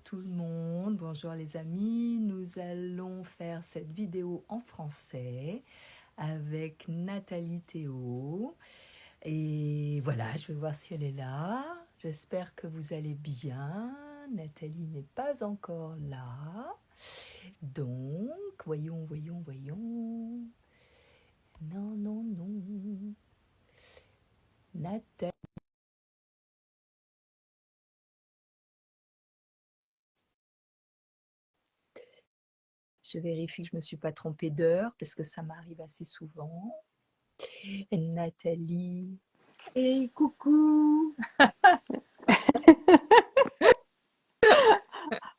tout le monde, bonjour les amis. Nous allons faire cette vidéo en français avec Nathalie Théo. Et voilà, je vais voir si elle est là. J'espère que vous allez bien. Nathalie n'est pas encore là. Donc, voyons. Non. Nathalie. Je vérifie que je ne me suis pas trompée d'heure parce que ça m'arrive assez souvent. Nathalie. Hey, coucou.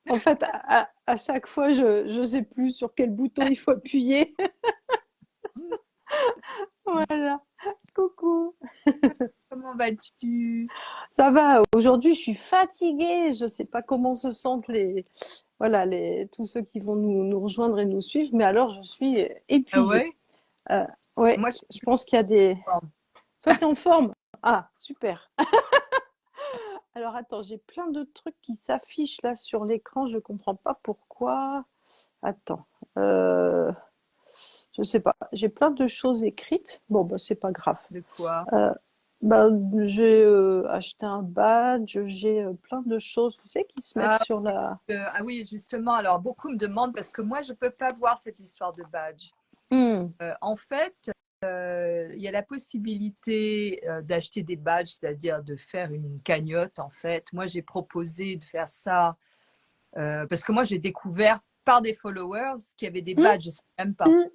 En fait, à chaque fois, je ne sais plus sur quel bouton il faut appuyer. Voilà. Coucou. Comment vas-tu? Ça va, aujourd'hui, je suis fatiguée. Je ne sais pas comment se sentent tous ceux qui vont nous rejoindre et nous suivre, mais alors je suis Ah épuisée. ouais? Ouais, Moi, je suis je pense qu'il y a des. en forme. Toi, tu es en forme? Ah, super. Alors attends, j'ai plein de trucs qui s'affichent là sur l'écran. Je comprends pas pourquoi. Attends. Euh, je sais pas. J'ai plein de choses écrites. Bon, bah, c'est pas grave. De quoi? Euh, Bah, j'ai acheté un badge, j'ai plein de choses, tu sais, qui se mettent Ah, sur la... ah oui, justement. Alors, beaucoup me demandent parce que moi, je ne peux pas voir cette histoire de badge. Hmm. En fait, il y a la possibilité d'acheter des badges, c'est-à-dire de faire une cagnotte, en fait. Moi, j'ai proposé de faire ça parce que moi, j'ai découvert par des followers qui avaient des Hmm. badges, je ne sais même pas. Hmm.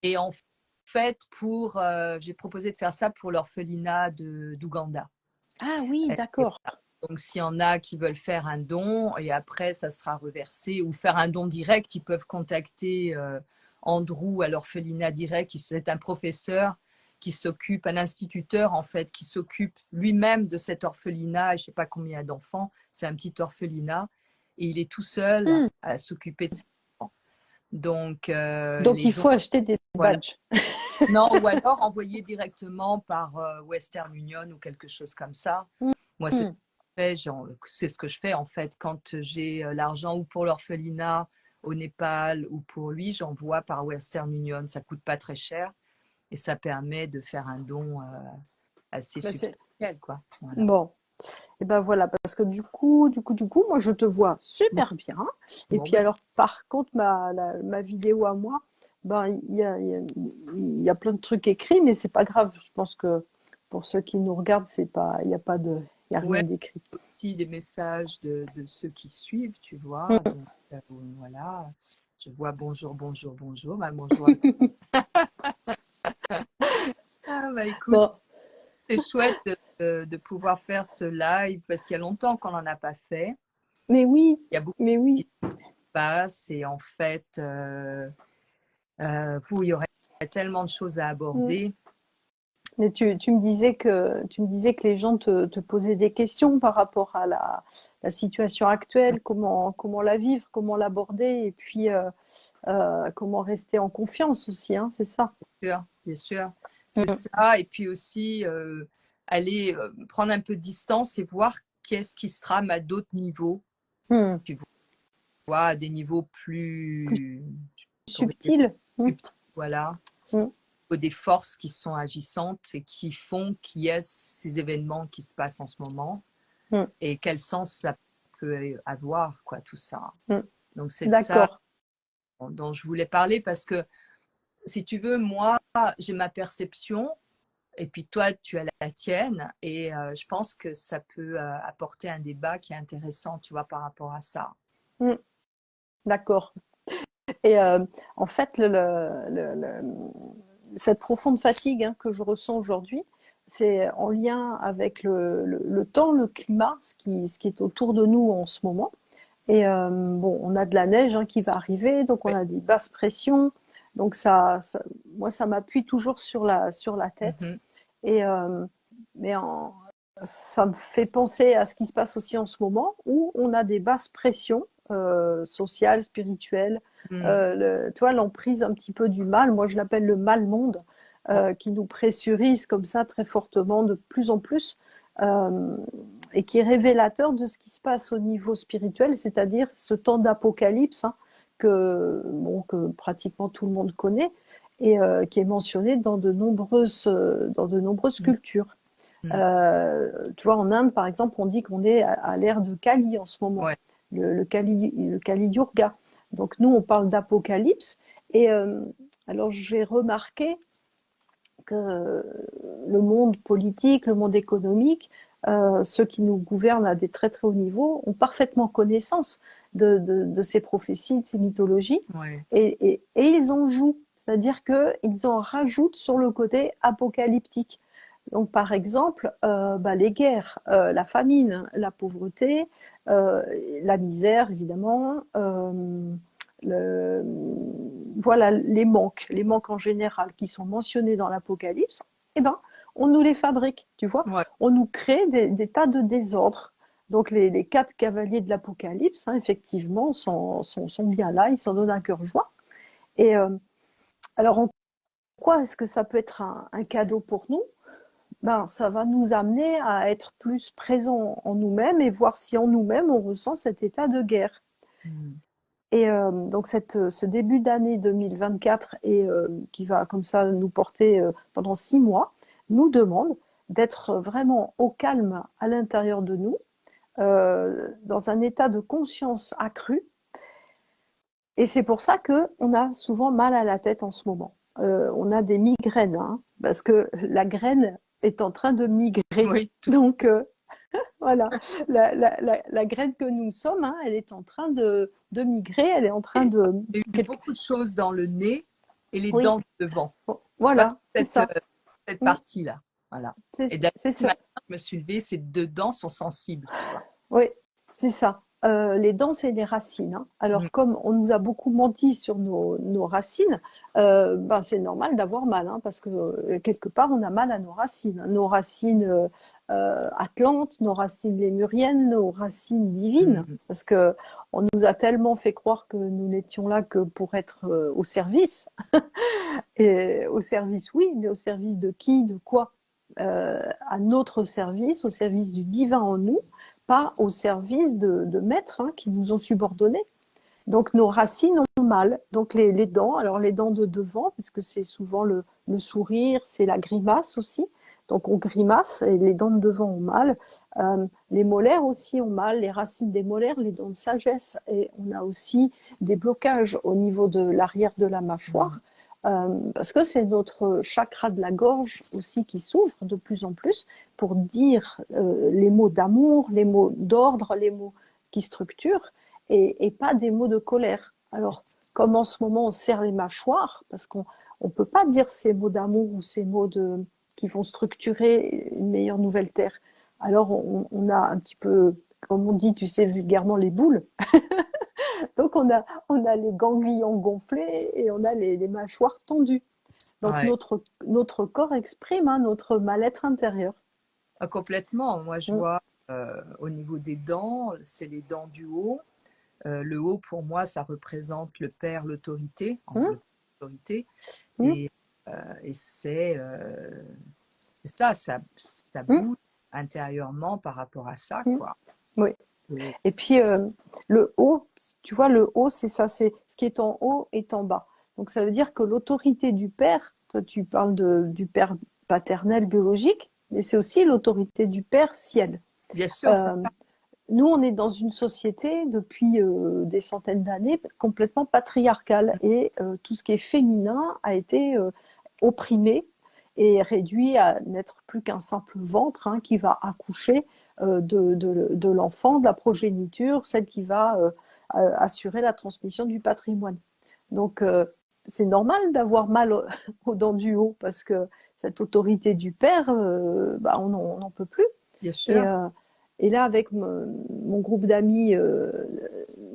Et en fait, j'ai proposé de faire ça pour l'orphelinat d'Ouganda. Ah oui, Et d'accord. voilà. Donc, s'il y en a qui veulent faire un don et après, ça sera reversé ou faire un don direct, ils peuvent contacter Andrew à l'orphelinat direct, qui est un professeur qui s'occupe, un instituteur en fait, qui s'occupe lui-même de cet orphelinat. Je ne sais pas combien d'enfants, c'est un petit orphelinat et il est tout seul Hmm. à s'occuper de ses enfants. Donc, Donc les il dons, faut acheter des voilà. badges. Non, ou alors envoyer directement par Western Union ou quelque chose comme ça. Hmm. Moi, Hmm. c'est ce que je fais en fait. Quand j'ai l'argent ou pour l'orphelinat au Népal ou pour lui, j'envoie par Western Union. Ça coûte pas très cher et ça permet de faire un don assez Bah, c'est... substantiel, quoi. Voilà. Bon, et ben voilà, parce que du coup, moi je te vois Bon, super bien. Et bon puis bah, alors, par contre, ma vidéo à moi, ben il y a plein de trucs écrits, mais c'est pas grave. Je pense que pour ceux qui nous regardent, c'est pas, il y a pas de, il y a rien ouais, d'écrit. aussi des messages de ceux qui suivent, tu vois. Hmm. Donc voilà, je vois bonjour. Bah, bonjour à toi. Ah bah écoute, Bon, c'est chouette de pouvoir faire ce live parce qu'il y a longtemps qu'on n'en a pas fait. mais oui, Il y a beaucoup mais qui oui. se passent et en fait, il y aurait tellement de choses à Hmm. aborder. Mais tu me disais que les gens te posaient des questions par rapport à la situation actuelle, comment la vivre, comment l'aborder, et puis comment rester en confiance aussi, hein, c'est ça. Bien sûr, c'est Mm. ça. Et puis aussi, aller prendre un peu de distance et voir qu'est-ce qui se trame à d'autres niveaux. Mm. Tu vois, à des niveaux Plus plus, comment dire, subtil. Mm. plus petits, voilà. Mm. Des forces qui sont agissantes et qui font qu'il y a ces événements qui se passent en ce moment Mm. et quel sens ça peut avoir, quoi, tout ça. Mm. Donc, c'est de ça D'accord. dont je voulais parler parce que, si tu veux, moi, j'ai ma perception et puis toi, tu as la tienne et je pense que ça peut apporter un débat qui est intéressant, tu vois, par rapport à ça. Mm. D'accord. Et en fait, cette profonde fatigue, hein, que je ressens aujourd'hui, c'est en lien avec le temps, le climat, ce qui est autour de nous en ce moment. Et bon, on a de la neige, hein, qui va arriver, donc on Ouais. a des basses pressions. Donc moi, ça m'appuie toujours sur la tête. Mhm. Et mais ça me fait penser à ce qui se passe aussi en ce moment, où on a des basses pressions sociales, spirituelles. Mhm. Tu vois, l'emprise un petit peu du mal, moi je l'appelle le mal monde, qui nous pressurise comme ça très fortement de plus en plus. Euh, et qui est révélateur de ce qui se passe au niveau spirituel, c'est-à-dire ce temps d'apocalypse, hein, que pratiquement tout le monde connaît et qui est mentionné dans de nombreuses cultures. Mm. Tu vois, en Inde, par exemple, on dit qu'on est à l'ère de Kali en ce moment, Ouais. le Kali Yuga. Donc nous, on parle d'apocalypse. Et alors j'ai remarqué que le monde politique, le monde économique, ceux qui nous gouvernent à des très très hauts niveaux ont parfaitement connaissance de ces prophéties, de ces mythologies, Ouais. et ils en jouent, c'est-à-dire qu'ils en rajoutent sur le côté apocalyptique. Donc par exemple, les guerres, la famine, la pauvreté, la misère évidemment, le, voilà les manques en général qui sont mentionnés dans l'Apocalypse, eh ben, on nous les fabrique, tu vois. Ouais. On nous crée des tas de désordres. Donc les quatre cavaliers de l'Apocalypse, hein, effectivement, sont bien là, ils s'en donnent un cœur joie. Et alors, en quoi est-ce que ça peut être un cadeau pour nous? Ben, ça va nous amener à être plus présents en nous-mêmes et voir si en nous-mêmes on ressent cet état de guerre. Mm. Et donc ce début d'année 2024 et qui va comme ça nous porter pendant 6 mois, nous demande d'être vraiment au calme à l'intérieur de nous, dans un état de conscience accru. Et c'est pour ça qu'on a souvent mal à la tête en ce moment. On a des migraines, hein, parce que la graine est en train de migrer. Oui, Donc voilà, la graine que nous sommes, hein, elle est en train de migrer, elle est en train et de... j'ai eu beaucoup de choses dans le nez et les Oui, dents de devant. Tu vois, toute voilà, c'est ça. cette Mm, partie-là. Voilà. Et C'est d'ailleurs, ce ça. matin, je me suis levée, ces deux dents sont sensibles, tu vois. Oui, c'est ça. Les dents, c'est les racines, hein. Mm. Alors, comme on nous a beaucoup menti sur nos racines, c'est normal d'avoir mal, hein, parce que quelque part, on a mal à nos racines. Nos racines atlantes, nos racines lémuriennes, nos racines divines. Mm. Parce que on nous a tellement fait croire que nous n'étions là que pour être au service. Et au service, oui, mais au service de qui, de quoi? À notre service, au service du divin en nous, pas au service de maîtres, hein, qui nous ont subordonnés. Donc nos racines ont mal. Donc les dents, alors les dents de devant, puisque c'est souvent le sourire, c'est la grimace aussi. Donc on grimace et les dents de devant ont mal. Les molaires aussi ont mal, les racines des molaires, les dents de sagesse. Et on a aussi des blocages au niveau de l'arrière de la mâchoire. Mm. Parce que c'est notre chakra de la gorge aussi qui s'ouvre de plus en plus pour dire les mots d'amour, les mots d'ordre, les mots qui structurent, et pas des mots de colère. Alors, comme en ce moment on serre les mâchoires, parce qu'on ne peut pas dire ces mots d'amour ou ces mots qui vont structurer une meilleure nouvelle terre, alors on a un petit peu, comme on dit, tu sais, vulgairement, les boules. Donc on a les ganglions gonflés et on a les mâchoires tendues. Donc Ouais. notre corps exprime, hein, notre mal-être intérieur. Ah, complètement. Moi, je Mm. vois au niveau des dents, c'est les dents du haut. Le haut, pour moi, ça représente le père, l'autorité, Mm. le père, l'autorité. Mm. Et, et c'est ça Mm. bouge intérieurement par rapport à ça, Mm. quoi. Oui. Et- Et puis le haut, tu vois, le haut, c'est ça, c'est ce qui est en haut est en bas. Donc ça veut dire que l'autorité du père, toi tu parles du père paternel biologique, mais c'est aussi l'autorité du père ciel. bien sûr, c'est Euh, Nous, on est dans une société depuis des centaines d'années complètement patriarcale et tout ce qui est féminin a été opprimé et réduit à n'être plus qu'un simple ventre, hein, qui va accoucher de l'enfant, de la progéniture, celle qui va assurer la transmission du patrimoine. Donc, c'est normal d'avoir mal aux dents du haut parce que cette autorité du père, on n'en peut plus. bien Et, sûr. et là, avec mon groupe d'amis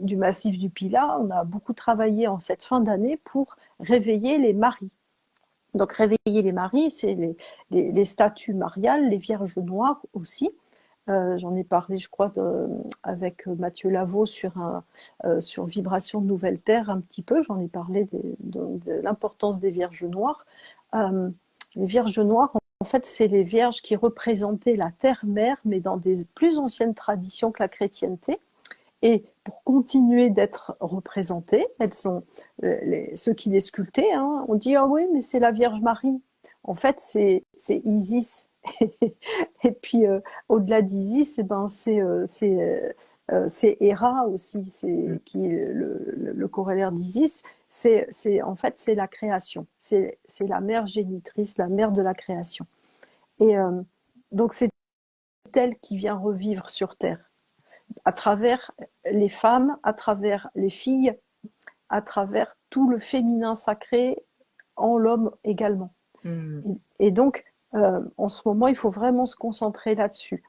du massif du Pilat, on a beaucoup travaillé en cette fin d'année pour réveiller les maris. Donc, réveiller les maris, c'est les statues mariales, les vierges noires aussi. J'en ai parlé, je crois, avec Mathieu Lavaux sur Vibration de Nouvelle Terre un petit peu. J'en ai parlé de l'importance des vierges noires. Les vierges noires, fait, c'est les vierges qui représentaient la terre-mère, mais dans des plus anciennes traditions que la chrétienté. Et pour continuer d'être représentées, elles sont ceux qui les sculptaient. Hein, on dit ah oui, mais c'est la Vierge Marie. En fait, c'est Isis. Et puis au-delà d'Isis, eh ben, c'est Héra aussi, qui est le corollaire d'Isis. En fait, c'est la création. C'est la mère génitrice, la mère de la création. Et donc, c'est elle qui vient revivre sur Terre, à travers les femmes, à travers les filles, à travers tout le féminin sacré en l'homme également. Et donc, en ce moment, il faut vraiment se concentrer là-dessus,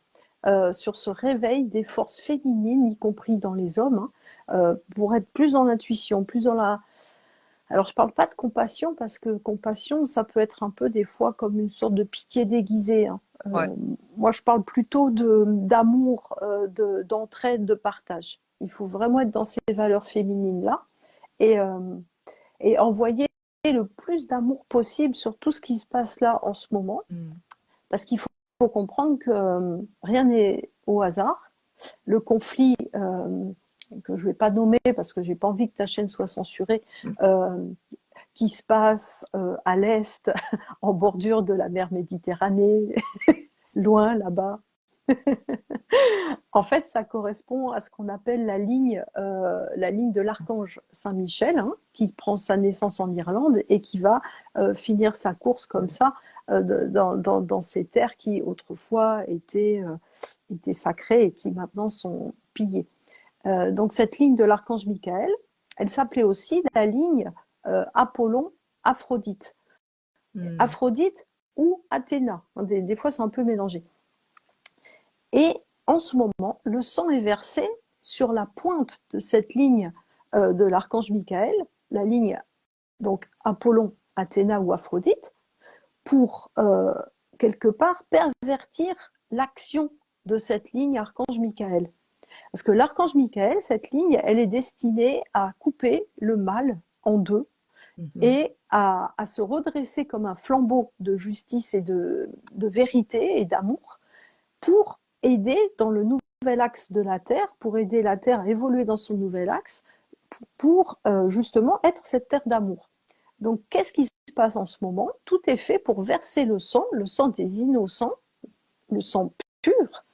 sur ce réveil des forces féminines, y compris dans les hommes, hein, pour être plus dans l'intuition, plus dans la... Alors, je ne parle pas de compassion, parce que compassion, ça peut être un peu des fois comme une sorte de pitié déguisée. Hein. Ouais. Moi, je parle plutôt d'amour, d'entraide, de partage. Il faut vraiment être dans ces valeurs féminines-là et envoyer le plus d'amour possible sur tout ce qui se passe là en ce moment. Parce qu'il faut comprendre que rien n'est au hasard. Le conflit, que je ne vais pas nommer parce que je n'ai pas envie que ta chaîne soit censurée, qui se passe à l'est, en bordure de la mer Méditerranée, loin là-bas. En fait, ça correspond à ce qu'on appelle la ligne de l'archange Saint-Michel, hein, qui prend sa naissance en Irlande et qui va finir sa course comme ça dans ces terres qui autrefois étaient sacrées et qui maintenant sont pillées. Donc cette ligne de l'archange Michael, elle s'appelait aussi la ligne Apollon-Aphrodite. Aphrodite ou Athéna. Des fois, c'est un peu mélangé. Et en ce moment, le sang est versé sur la pointe de cette ligne de l'archange Michael, la ligne donc Apollon, Athéna ou Aphrodite, pour quelque part pervertir l'action de cette ligne archange Michael. Parce que l'archange Michael, cette ligne, elle est destinée à couper le mal en deux et à se redresser comme un flambeau de justice et de vérité et d'amour pour aider dans le nouvel axe de la Terre, pour aider la Terre à évoluer dans son nouvel axe, pour justement être cette terre d'amour. Donc, qu'est-ce qui se passe en ce moment? Tout est fait pour verser le sang des innocents, le sang pur,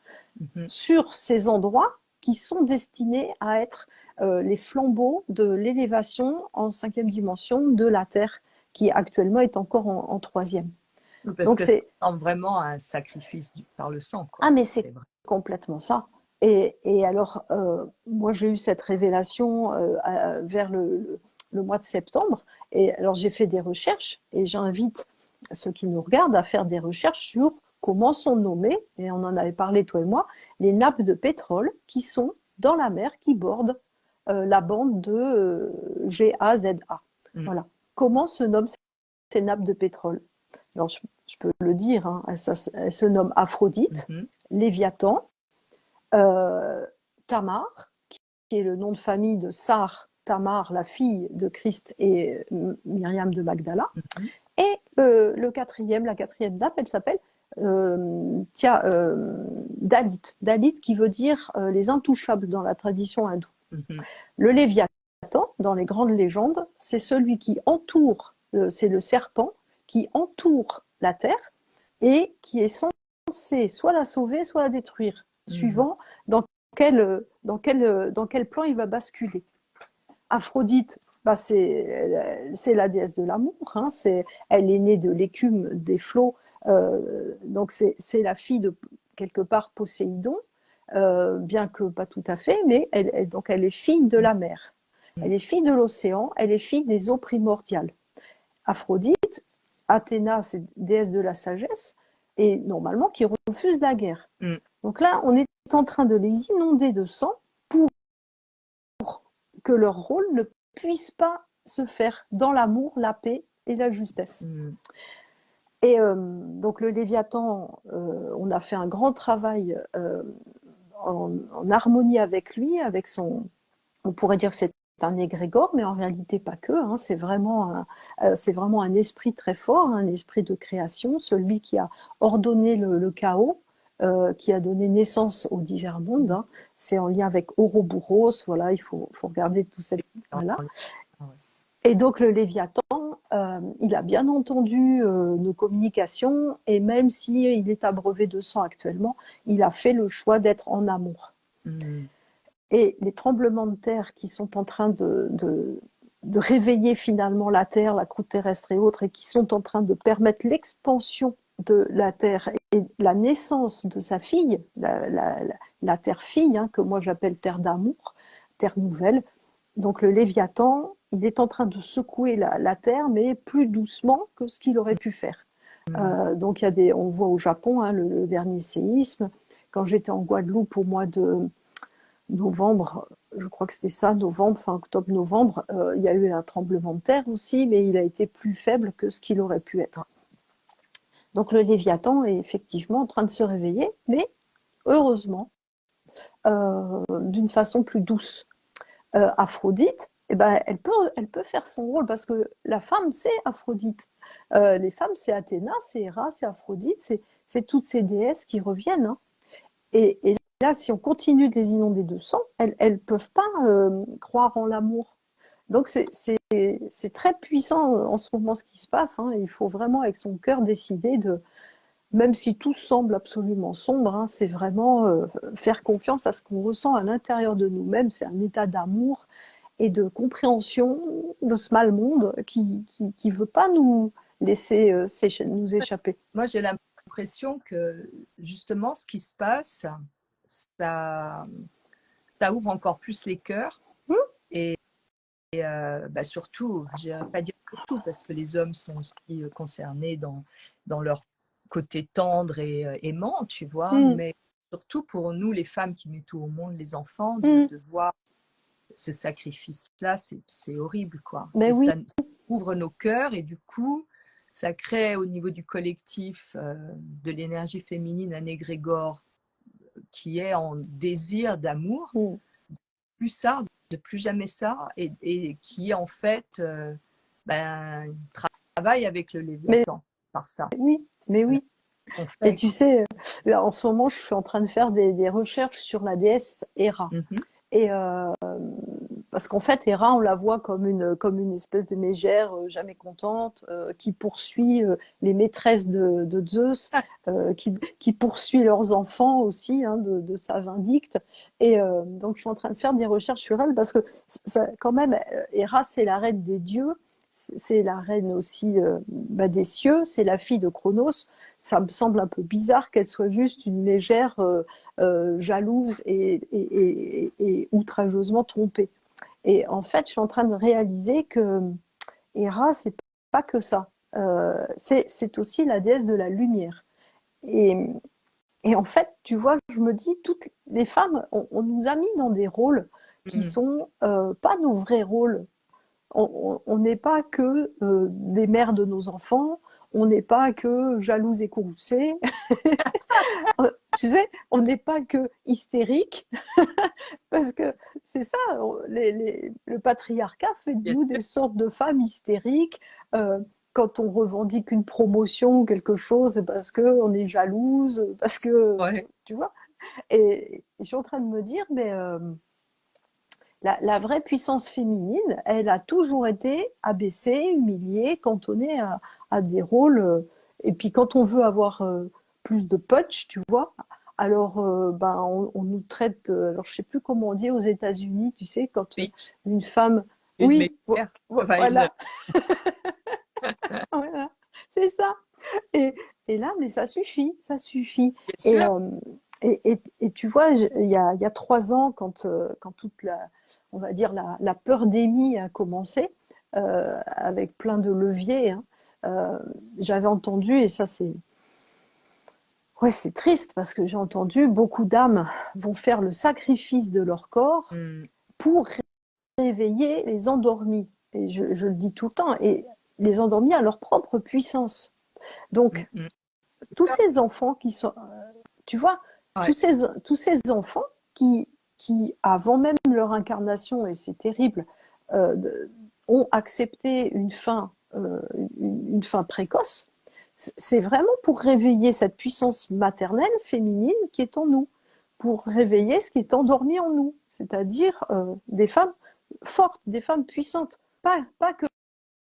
sur ces endroits qui sont destinés à être les flambeaux de l'élévation en 5e dimension de la Terre, qui actuellement est encore en 3e. Parce donc que c'est vraiment un sacrifice par le sang. Quoi. Ah, mais c'est complètement ça. Et alors, moi, j'ai eu cette révélation vers le mois de septembre. Et alors, j'ai fait des recherches et j'invite ceux qui nous regardent à faire des recherches sur comment sont nommées, et on en avait parlé, toi et moi, les nappes de pétrole qui sont dans la mer, qui bordent la bande de GAZA. Voilà. Comment se nomment ces nappes de pétrole? Alors, je peux le dire, hein, elle se nomme Aphrodite, Léviathan, Tamar, qui est le nom de famille de Sar, Tamar, la fille de Christ et Myriam de Magdala. Et la quatrième nappe, elle s'appelle Dalit. Dalit qui veut dire les intouchables dans la tradition hindoue. Le Léviathan, dans les grandes légendes, c'est celui qui entoure, c'est le serpent qui entoure la terre et qui est censé soit la sauver, soit la détruire, suivant dans quel plan il va basculer. Aphrodite, bah c'est la déesse de l'amour, hein, elle est née de l'écume des flots, donc c'est la fille de quelque part Poséidon, bien que pas tout à fait, mais donc elle est fille de la mer, elle est fille de l'océan, elle est fille des eaux primordiales. Aphrodite, Athéna, c'est déesse de la sagesse, et normalement qui refuse la guerre. Donc là, on est en train de les inonder de sang pour que leur rôle ne puisse pas se faire dans l'amour, la paix et la justesse. Et donc le Léviathan, on a fait un grand travail en harmonie avec lui, avec son, on pourrait dire que c'est un égrégore, mais en réalité pas que, hein, c'est vraiment un esprit très fort, un esprit de création, celui qui a ordonné le chaos, qui a donné naissance aux divers mondes. Hein. C'est en lien avec Ouroboros, voilà, faut regarder tout ça. Voilà. Et donc le Léviathan, il a bien entendu nos communications, et même s'il est abreuvé de sang actuellement, il a fait le choix d'être en amour. Et les tremblements de terre qui sont en train de réveiller finalement la Terre, la croûte terrestre et autres, et qui sont en train de permettre l'expansion de la Terre et la naissance de sa fille, la Terre-fille, hein, que moi j'appelle Terre d'amour, Terre nouvelle. Donc le Léviathan, il est en train de secouer la Terre, mais plus doucement que ce qu'il aurait pu faire. Donc on voit au Japon hein, le dernier séisme. Quand j'étais en Guadeloupe au mois de novembre, je crois que c'était ça, novembre, fin octobre-novembre, il y a eu un tremblement de terre aussi, mais il a été plus faible que ce qu'il aurait pu être. Donc le Léviathan est effectivement en train de se réveiller, mais heureusement, d'une façon plus douce. Aphrodite, eh ben, elle peut faire son rôle, parce que la femme, c'est Aphrodite. Les femmes, c'est Athéna, c'est Héra, c'est Aphrodite, c'est toutes ces déesses qui reviennent. Hein. Et là, si on continue de les inonder de sang, elles ne peuvent pas croire en l'amour. Donc c'est très puissant en ce moment ce qui se passe. Hein. Il faut vraiment, avec son cœur, décider de, même si tout semble absolument sombre, hein, c'est vraiment faire confiance à ce qu'on ressent à l'intérieur de nous-mêmes. C'est un état d'amour et de compréhension de ce mal monde qui veut pas nous laisser nous échapper. Moi, j'ai l'impression que justement, ce qui se passe, ça ouvre encore plus les cœurs. Et surtout, je n'irais pas dire surtout, parce que les hommes sont aussi concernés dans leur côté tendre et aimant, tu vois, mais surtout pour nous, les femmes qui mettent au monde les enfants, de voir ce sacrifice-là, c'est horrible, quoi. Mais oui. Ça ouvre nos cœurs, et du coup, ça crée au niveau du collectif de l'énergie féminine un égrégore qui est en désir d'amour, plus ça, de plus jamais ça, et qui en fait travaille avec le Léviathan par ça. Oui, mais oui. Et tu sais, là, en ce moment, je suis en train de faire des recherches sur la déesse Héra. Et parce qu'en fait, Héra, on la voit comme une espèce de mégère jamais contente, qui poursuit les maîtresses de Zeus, qui poursuit leurs enfants aussi, hein, de sa vindicte. Et donc, je suis en train de faire des recherches sur elle, parce que quand même, Héra, c'est la reine des dieux, c'est la reine aussi des cieux, c'est la fille de Cronos. Ça me semble un peu bizarre qu'elle soit juste une mégère jalouse et outrageusement trompée. Et en fait, je suis en train de réaliser que Héra, c'est pas que ça. C'est aussi la déesse de la lumière. Et en fait, tu vois, je me dis, toutes les femmes, on nous a mis dans des rôles qui sont pas nos vrais rôles. On n'est pas que des mères de nos enfants, on n'est pas que jalouses et courroucées. Tu sais, on n'est pas que hystérique, parce que c'est ça, le patriarcat fait de nous des sortes de femmes hystériques. Quand on revendique une promotion ou quelque chose, parce qu'on est jalouse, parce que, tu vois. Et je suis en train de me dire, mais la vraie puissance féminine, elle a toujours été abaissée, humiliée, cantonnée à des rôles. Et puis quand on veut avoir plus de punch, tu vois, alors on nous traite, alors je sais plus comment on dit aux États-Unis, tu sais, quand une femme, voilà, voilà, c'est ça. Et là, mais ça suffit, ça suffit. Et tu vois, il y a 3 ans, quand toute on va dire la pandémie a commencé, avec plein de leviers, hein, j'avais entendu, et ça c'est triste, parce que j'ai entendu beaucoup d'âmes vont faire le sacrifice de leur corps pour réveiller les endormis. Et je le dis tout le temps, et les endormis à leur propre puissance. Donc, tous ces enfants qui sont, tu vois, tous ces enfants qui, avant même leur incarnation, et c'est terrible, ont accepté une fin précoce, c'est vraiment pour réveiller cette puissance maternelle, féminine qui est en nous, pour réveiller ce qui est endormi en nous, c'est-à-dire des femmes fortes, des femmes puissantes, pas que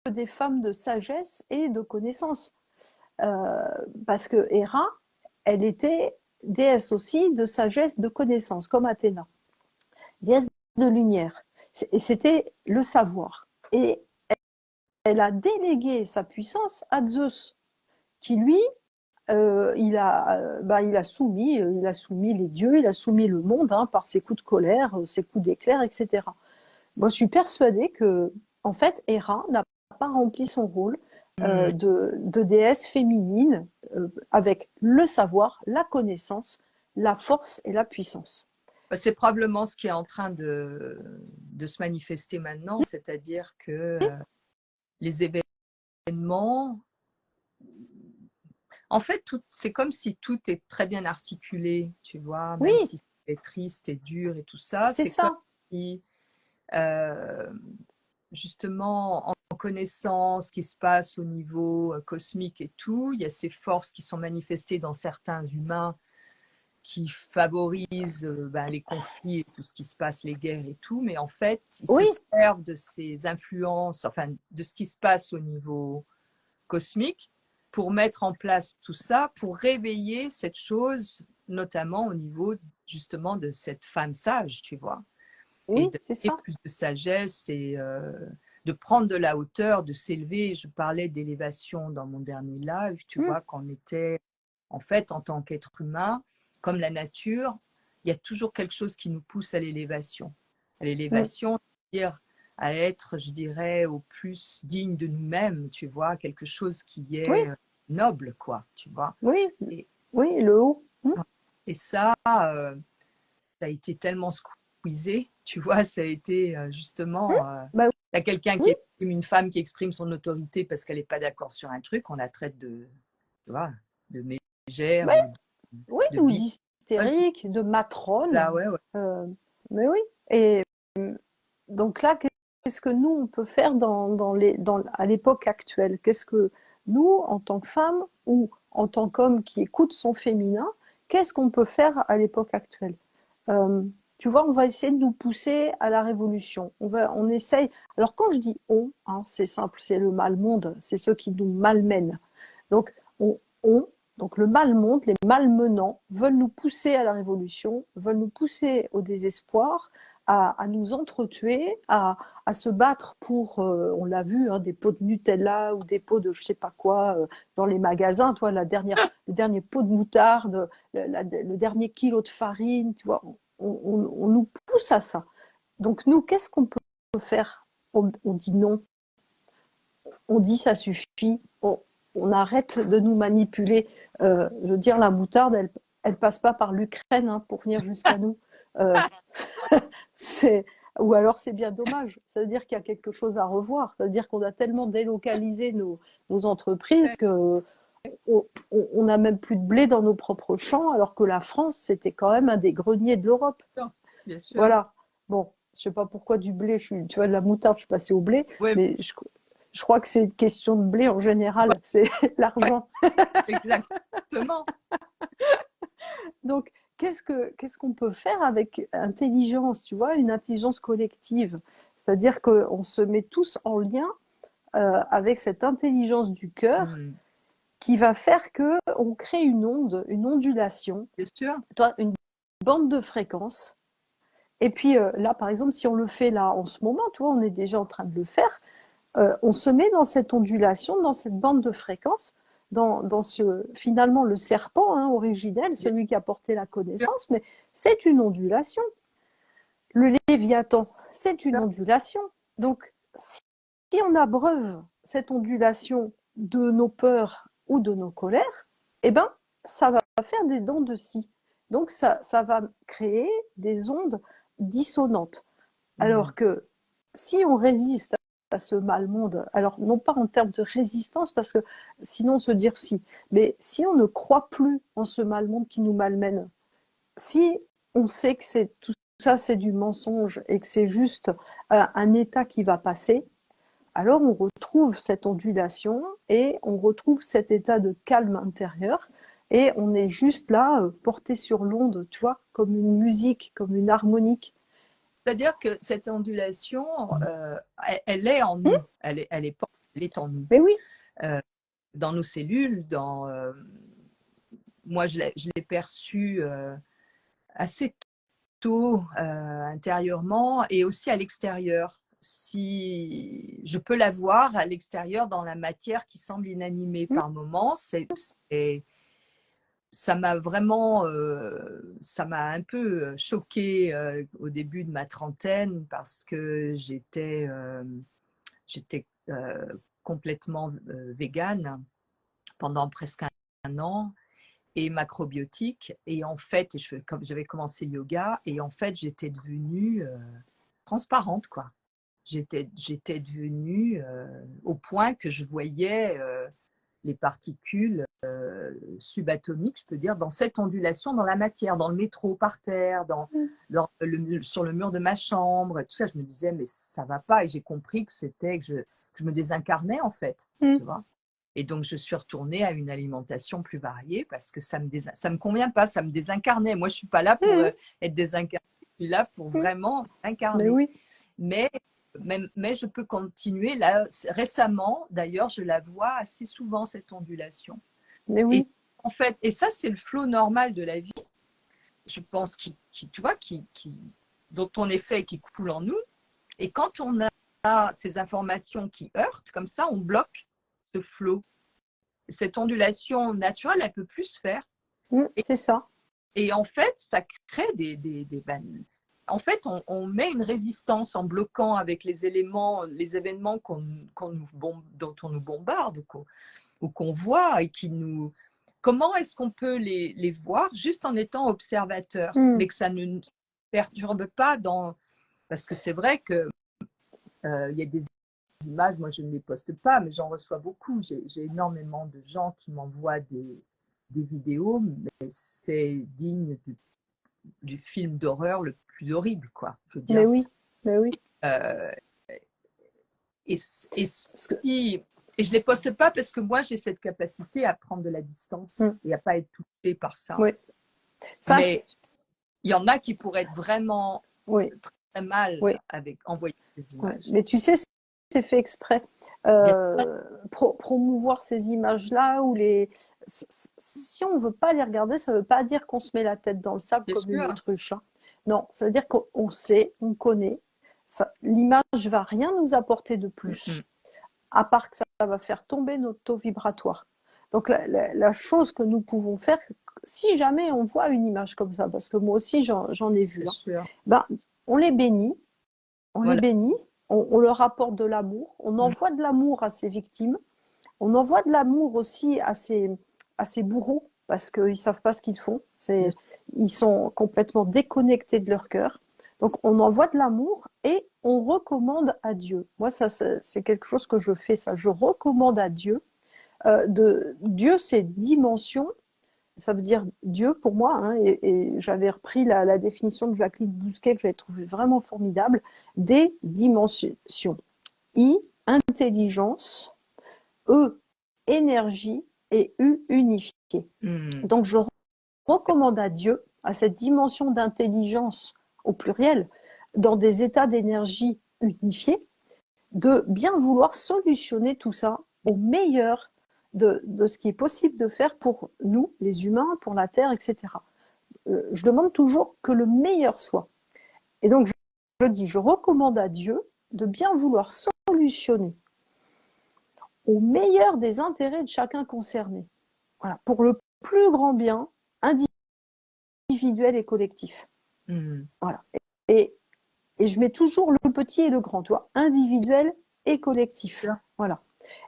des femmes de sagesse et de connaissance. Parce que Héra, elle était déesse aussi de sagesse, de connaissance, comme Athéna, déesse de lumière. Et c'était le savoir. Et elle a délégué sa puissance à Zeus, qui lui, il a soumis les dieux, il a soumis le monde par ses coups de colère, ses coups d'éclair, etc. Moi, je suis persuadée que, en fait, Héra n'a pas rempli son rôle de déesse féminine avec le savoir, la connaissance, la force et la puissance. C'est probablement ce qui est en train de se manifester maintenant, c'est-à-dire que les événements, en fait, c'est comme si tout est très bien articulé, tu vois, même si c'est triste et dur et tout ça. C'est ça. Comme si, justement, en connaissant ce qui se passe au niveau cosmique et tout, il y a ces forces qui sont manifestées dans certains humains qui favorisent les conflits et tout ce qui se passe, les guerres et tout, mais en fait, ils se servent de ces influences, enfin, de ce qui se passe au niveau cosmique pour mettre en place tout ça, pour réveiller cette chose, notamment au niveau justement de cette femme sage, tu vois. Oui, et c'est ça. Plus de sagesse et de prendre de la hauteur, de s'élever. Je parlais d'élévation dans mon dernier live, tu vois, qu'on était, en fait, en tant qu'être humain, comme la nature, il y a toujours quelque chose qui nous pousse à l'élévation. À l'élévation, c'est-à-dire à être, je dirais, au plus digne de nous-mêmes, tu vois, quelque chose qui est noble, quoi, tu vois. Oui, le haut. Et ça a été tellement squeezé, tu vois, ça a été justement, il y a quelqu'un qui exprime, une femme qui exprime son autorité parce qu'elle n'est pas d'accord sur un truc, on la traite de, tu vois, de mégère, ou d'hystérique, de matrone. Là, mais oui. Et donc là, qu'est-ce que nous, on peut faire à l'époque actuelle? Qu'est-ce que nous, en tant que femmes ou en tant qu'hommes qui écoutent son féminin, qu'est-ce qu'on peut faire à l'époque actuelle? Tu vois, on va essayer de nous pousser à la révolution. On essaye. Alors quand je dis on, c'est simple, c'est le mal monde, c'est ceux qui nous malmènent. Donc donc le mal monde, les malmenants veulent nous pousser à la révolution, veulent nous pousser au désespoir, à nous entretuer, à se battre pour, on l'a vu, des pots de Nutella ou des pots de je sais pas quoi dans les magasins, toi, le dernier pot de moutarde, le dernier kilo de farine, tu vois, on nous pousse à ça. Donc nous, qu'est-ce qu'on peut faire? On dit non, on dit ça suffit, on arrête de nous manipuler. Je veux dire, la moutarde, elle passe pas par l'Ukraine pour venir jusqu'à nous. Ou alors c'est bien dommage. Ça veut dire qu'il y a quelque chose à revoir. Ça veut dire qu'on a tellement délocalisé nos entreprises que on n'a même plus de blé dans nos propres champs, alors que la France, c'était quand même un des greniers de l'Europe. Bien sûr. Voilà. Bon, je sais pas pourquoi du blé. Tu vois, de la moutarde, je suis passée au blé, mais je crois que c'est une question de blé en général. C'est l'argent. Exactement. Donc, qu'est-ce qu'on peut faire avec intelligence, tu vois, une intelligence collective? C'est-à-dire qu'on se met tous en lien avec cette intelligence du cœur qui va faire qu'on crée une onde, une ondulation. Bien sûr. Toi, une bande de fréquences. Et puis là, par exemple, si on le fait là en ce moment, tu vois, on est déjà en train de le faire, on se met dans cette ondulation, dans cette bande de fréquences, dans finalement le serpent originel, celui qui a porté la connaissance, mais c'est une ondulation. Le léviathan, c'est une ondulation. Donc, si on abreuve cette ondulation de nos peurs ou de nos colères, eh ben, ça va faire des dents de scie. Donc, ça va créer des ondes dissonantes. Alors que si on résiste à ce mal monde, alors non pas en termes de résistance, parce que sinon on se durcit, mais si on ne croit plus en ce mal monde qui nous malmène, si on sait que c'est tout ça c'est du mensonge et que c'est juste un état qui va passer, alors on retrouve cette ondulation et on retrouve cet état de calme intérieur et on est juste là, porté sur l'onde, tu vois, comme une musique, comme une harmonique. C'est-à-dire que cette ondulation, elle est en nous, elle est en nous. Mais oui. Dans nos cellules, moi je l'ai perçue assez tôt intérieurement et aussi à l'extérieur. Si je peux la voir à l'extérieur dans la matière qui semble inanimée par moments, ça m'a vraiment, ça m'a un peu choquée au début de ma trentaine parce que j'étais complètement végane pendant presque un an et macrobiotique. Et en fait, j'avais commencé le yoga et en fait, j'étais devenue transparente, quoi. J'étais devenue au point que je voyais les particules subatomiques, je peux dire, dans cette ondulation dans la matière, dans le métro, par terre, sur le mur de ma chambre, tout ça. Je me disais, mais ça va pas. Et j'ai compris que c'était que je me désincarnais, en fait. Tu vois. Et donc, je suis retournée à une alimentation plus variée parce que ça me convient pas, ça me désincarnait. Moi, je suis pas là pour être désincarnée, je suis là pour vraiment incarner. Mais oui. Mais je peux continuer. Là, récemment, d'ailleurs, je la vois assez souvent, cette ondulation. Mais oui. Et en fait, et ça, c'est le flot normal de la vie, je pense, tu vois, dont on est fait et qui coule en nous. Et quand on a ces informations qui heurtent, comme ça, on bloque ce flot. Cette ondulation naturelle, elle peut plus se faire. C'est ça. Et en fait, ça crée en fait, on met une résistance en bloquant avec les événements dont on nous bombarde ou qu'on voit et qui nous. Comment est-ce qu'on peut les voir juste en étant observateur, mais que ça ne nous perturbe pas parce que c'est vrai que il y a des images, moi je ne les poste pas, mais j'en reçois beaucoup. J'ai énormément de gens qui m'envoient des vidéos, mais c'est digne du film d'horreur le plus horrible, quoi. Je veux dire, mais oui, mais oui. Et je les poste pas parce que moi j'ai cette capacité à prendre de la distance et à pas être touchée par ça. Oui. Mais il y en a qui pourraient être vraiment très mal avec envoyer des images. Mais tu sais, c'est fait exprès. Promouvoir ces images-là si on veut pas les regarder, ça veut pas dire qu'on se met la tête dans le sable comme une autruche. Hein. Non, ça veut dire qu'on sait, on connaît. L'image va rien nous apporter de plus, à part que ça va faire tomber notre taux vibratoire. Donc la chose que nous pouvons faire, si jamais on voit une image comme ça, parce que moi aussi j'en ai vu, on les bénit, les bénit. On leur apporte de l'amour, on envoie de l'amour à ces victimes, on envoie de l'amour aussi à ces bourreaux, parce qu'ils ne savent pas ce qu'ils font, ils sont complètement déconnectés de leur cœur. Donc on envoie de l'amour et on recommande à Dieu. Moi, ça c'est quelque chose que je fais, ça. Je recommande à Dieu. Dieu, c'est dimension, ça veut dire Dieu pour moi, hein, et j'avais repris la définition de Jacqueline Bousquet que j'avais trouvée vraiment formidable, des dimensions. I, intelligence, E, énergie, et U, unifié. Donc je recommande à Dieu, à cette dimension d'intelligence au pluriel, dans des états d'énergie unifiés, de bien vouloir solutionner tout ça au meilleur de ce qui est possible de faire pour nous, les humains, pour la Terre, etc. Je demande toujours que le meilleur soit. Et donc, je recommande à Dieu de bien vouloir solutionner au meilleur des intérêts de chacun concerné. Voilà, pour le plus grand bien individuel et collectif. Voilà. Et je mets toujours le petit et le grand, tu vois, individuel et collectif. Voilà.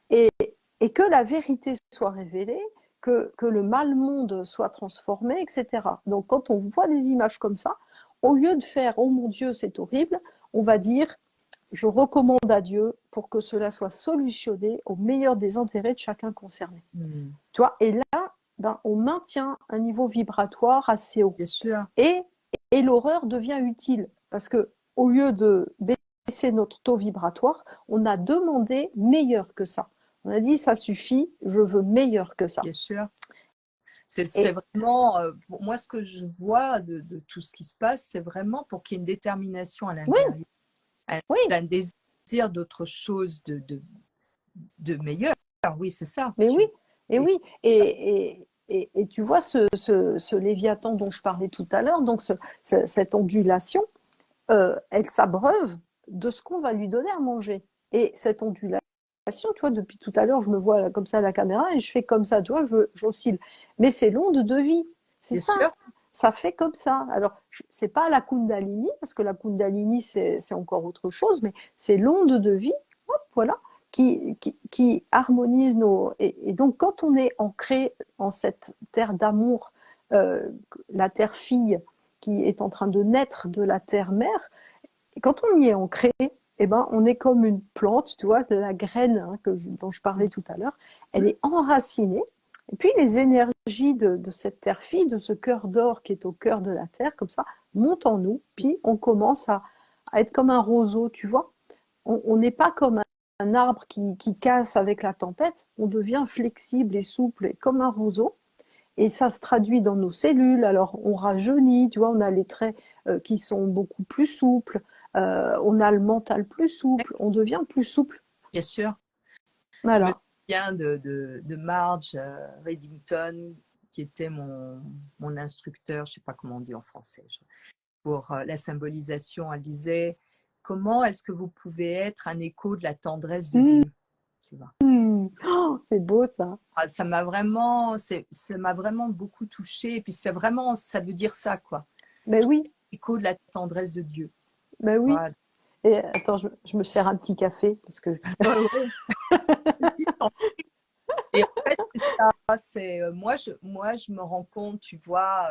Et que la vérité soit révélée, que le mal-monde soit transformé, etc. Donc, quand on voit des images comme ça, au lieu de faire « Oh mon Dieu, c'est horrible », on va dire « Je recommande à Dieu pour que cela soit solutionné au meilleur des intérêts de chacun concerné. » Tu vois, et là, on maintient un niveau vibratoire assez haut. Bien sûr. Et et l'horreur devient utile. Parce que au lieu de baisser notre taux vibratoire, on a demandé meilleur que ça. On a dit, ça suffit, je veux meilleur que ça. Bien sûr. C'est Et vraiment, moi, ce que je vois de tout ce qui se passe, c'est vraiment pour qu'il y ait une détermination à oui, l'intérieur, oui, un désir d'autre chose, de meilleur. Oui, c'est ça. mais oui, et Et- oui. Et tu vois ce léviathan dont je parlais tout à l'heure, donc cette ondulation, elle s'abreuve de ce qu'on va lui donner à manger. Et cette ondulation, tu vois, depuis tout à l'heure, je me vois là, comme ça à la caméra et je fais comme ça, tu vois, j'oscille. Mais c'est l'onde de vie, c'est Bien ça. sûr. Ça fait comme ça. Alors, c'est pas la Kundalini, parce que la Kundalini, c'est encore autre chose, mais c'est l'onde de vie, hop, voilà, qui harmonise nos. Et donc, quand on est ancré en cette terre d'amour, euh, la terre fille qui est en train de naître de la terre mère, quand on y est ancré, eh ben, on est comme une plante, tu vois, de la graine hein, dont je parlais tout à l'heure. Elle est enracinée. Et puis les énergies de cette terre fille, de ce cœur d'or qui est au cœur de la terre, comme ça, montent en nous. Puis on commence à être comme un roseau, tu vois. On n'est pas comme un arbre qui casse avec la tempête. On devient flexible et souple, comme un roseau. Et ça se traduit dans nos cellules. Alors, on rajeunit, tu vois, on a les traits qui sont beaucoup plus souples, on a le mental plus souple, on devient plus souple. Bien sûr. Je me Voilà. souviens de Marge Reddington, qui était mon instructeur, je ne sais pas comment on dit en français, pour la symbolisation. Elle disait, comment est-ce que vous pouvez être un écho de la tendresse de Mmh. Dieu, tu vois. Oh, c'est beau ça. Ah, ça m'a vraiment beaucoup touchée. Et puis c'est vraiment, ça veut dire ça, quoi. Ben oui, Écho de la tendresse de Dieu. ben oui. Voilà. Et attends, je me sers un petit café parce que. Ouais, ouais. Et en fait, c'est ça. Moi, je me rends compte, tu vois,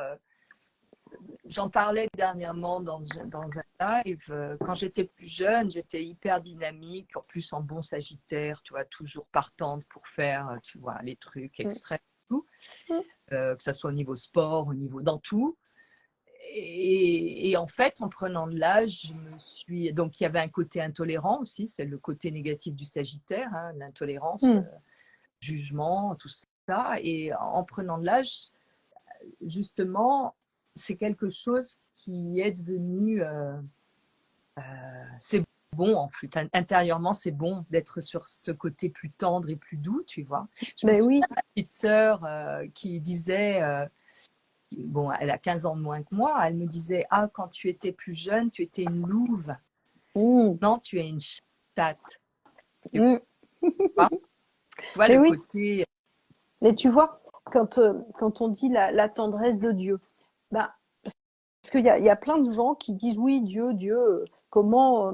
j'en parlais dernièrement dans un live. Quand j'étais plus jeune, j'étais hyper dynamique, en plus en bon sagittaire, tu vois, toujours partante pour faire, tu vois, les trucs extrêmes, tout, que ce soit au niveau sport, au niveau dans tout. Et en fait, en prenant de l'âge, donc il y avait un côté intolérant aussi, c'est le côté négatif du Sagittaire, hein, l'intolérance, Mmh. jugement, tout ça. Et en prenant de l'âge, justement, c'est quelque chose qui est devenu, c'est bon en fait, intérieurement c'est bon d'être sur ce côté plus tendre et plus doux, tu vois. Je me Ben souviens oui. de ma petite sœur qui disait, bon, elle a 15 ans de moins que moi, elle me disait, ah, quand tu étais plus jeune, tu étais une louve, Mmh. non, tu es une chatte. Tu Mmh. vois, Mais le oui. côté, Mais tu vois, quand on dit la tendresse de Dieu, ben, parce qu'il y a plein de gens qui disent oui, Dieu, Dieu, comment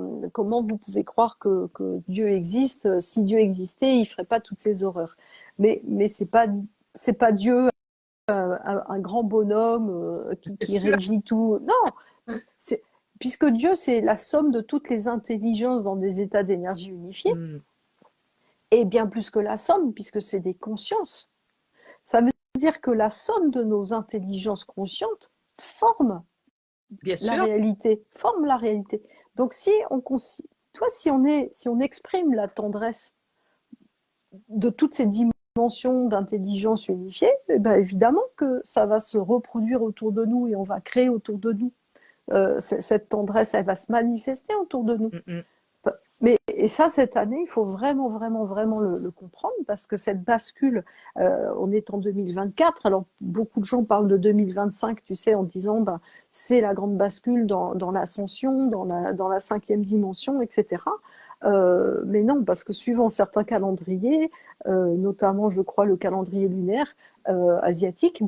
vous pouvez croire que Dieu existe? Si Dieu existait, il ferait pas toutes ces horreurs. Mais c'est pas Dieu, un grand bonhomme bien qui sûr, régit tout. Non, c'est, puisque Dieu, c'est la somme de toutes les intelligences dans des états d'énergie unifiés, mm, et bien plus que la somme, puisque c'est des consciences. Ça veut dire que la somme de nos intelligences conscientes forme bien la sûr, réalité, forme la réalité. Donc si on, toi, si on exprime la tendresse de toutes ces dimensions d'intelligence unifiée, eh ben évidemment que ça va se reproduire autour de nous et on va créer autour de nous. Cette tendresse, elle va se manifester autour de nous. mm, mm. Mais et ça, cette année, il faut vraiment, vraiment, vraiment le comprendre parce que cette bascule, on est en 2024. Alors, beaucoup de gens parlent de 2025, tu sais, en disant, ben, c'est la grande bascule dans l'ascension, dans la cinquième dimension, etc. Mais non, parce que suivant certains calendriers, notamment, je crois, le calendrier lunaire asiatique,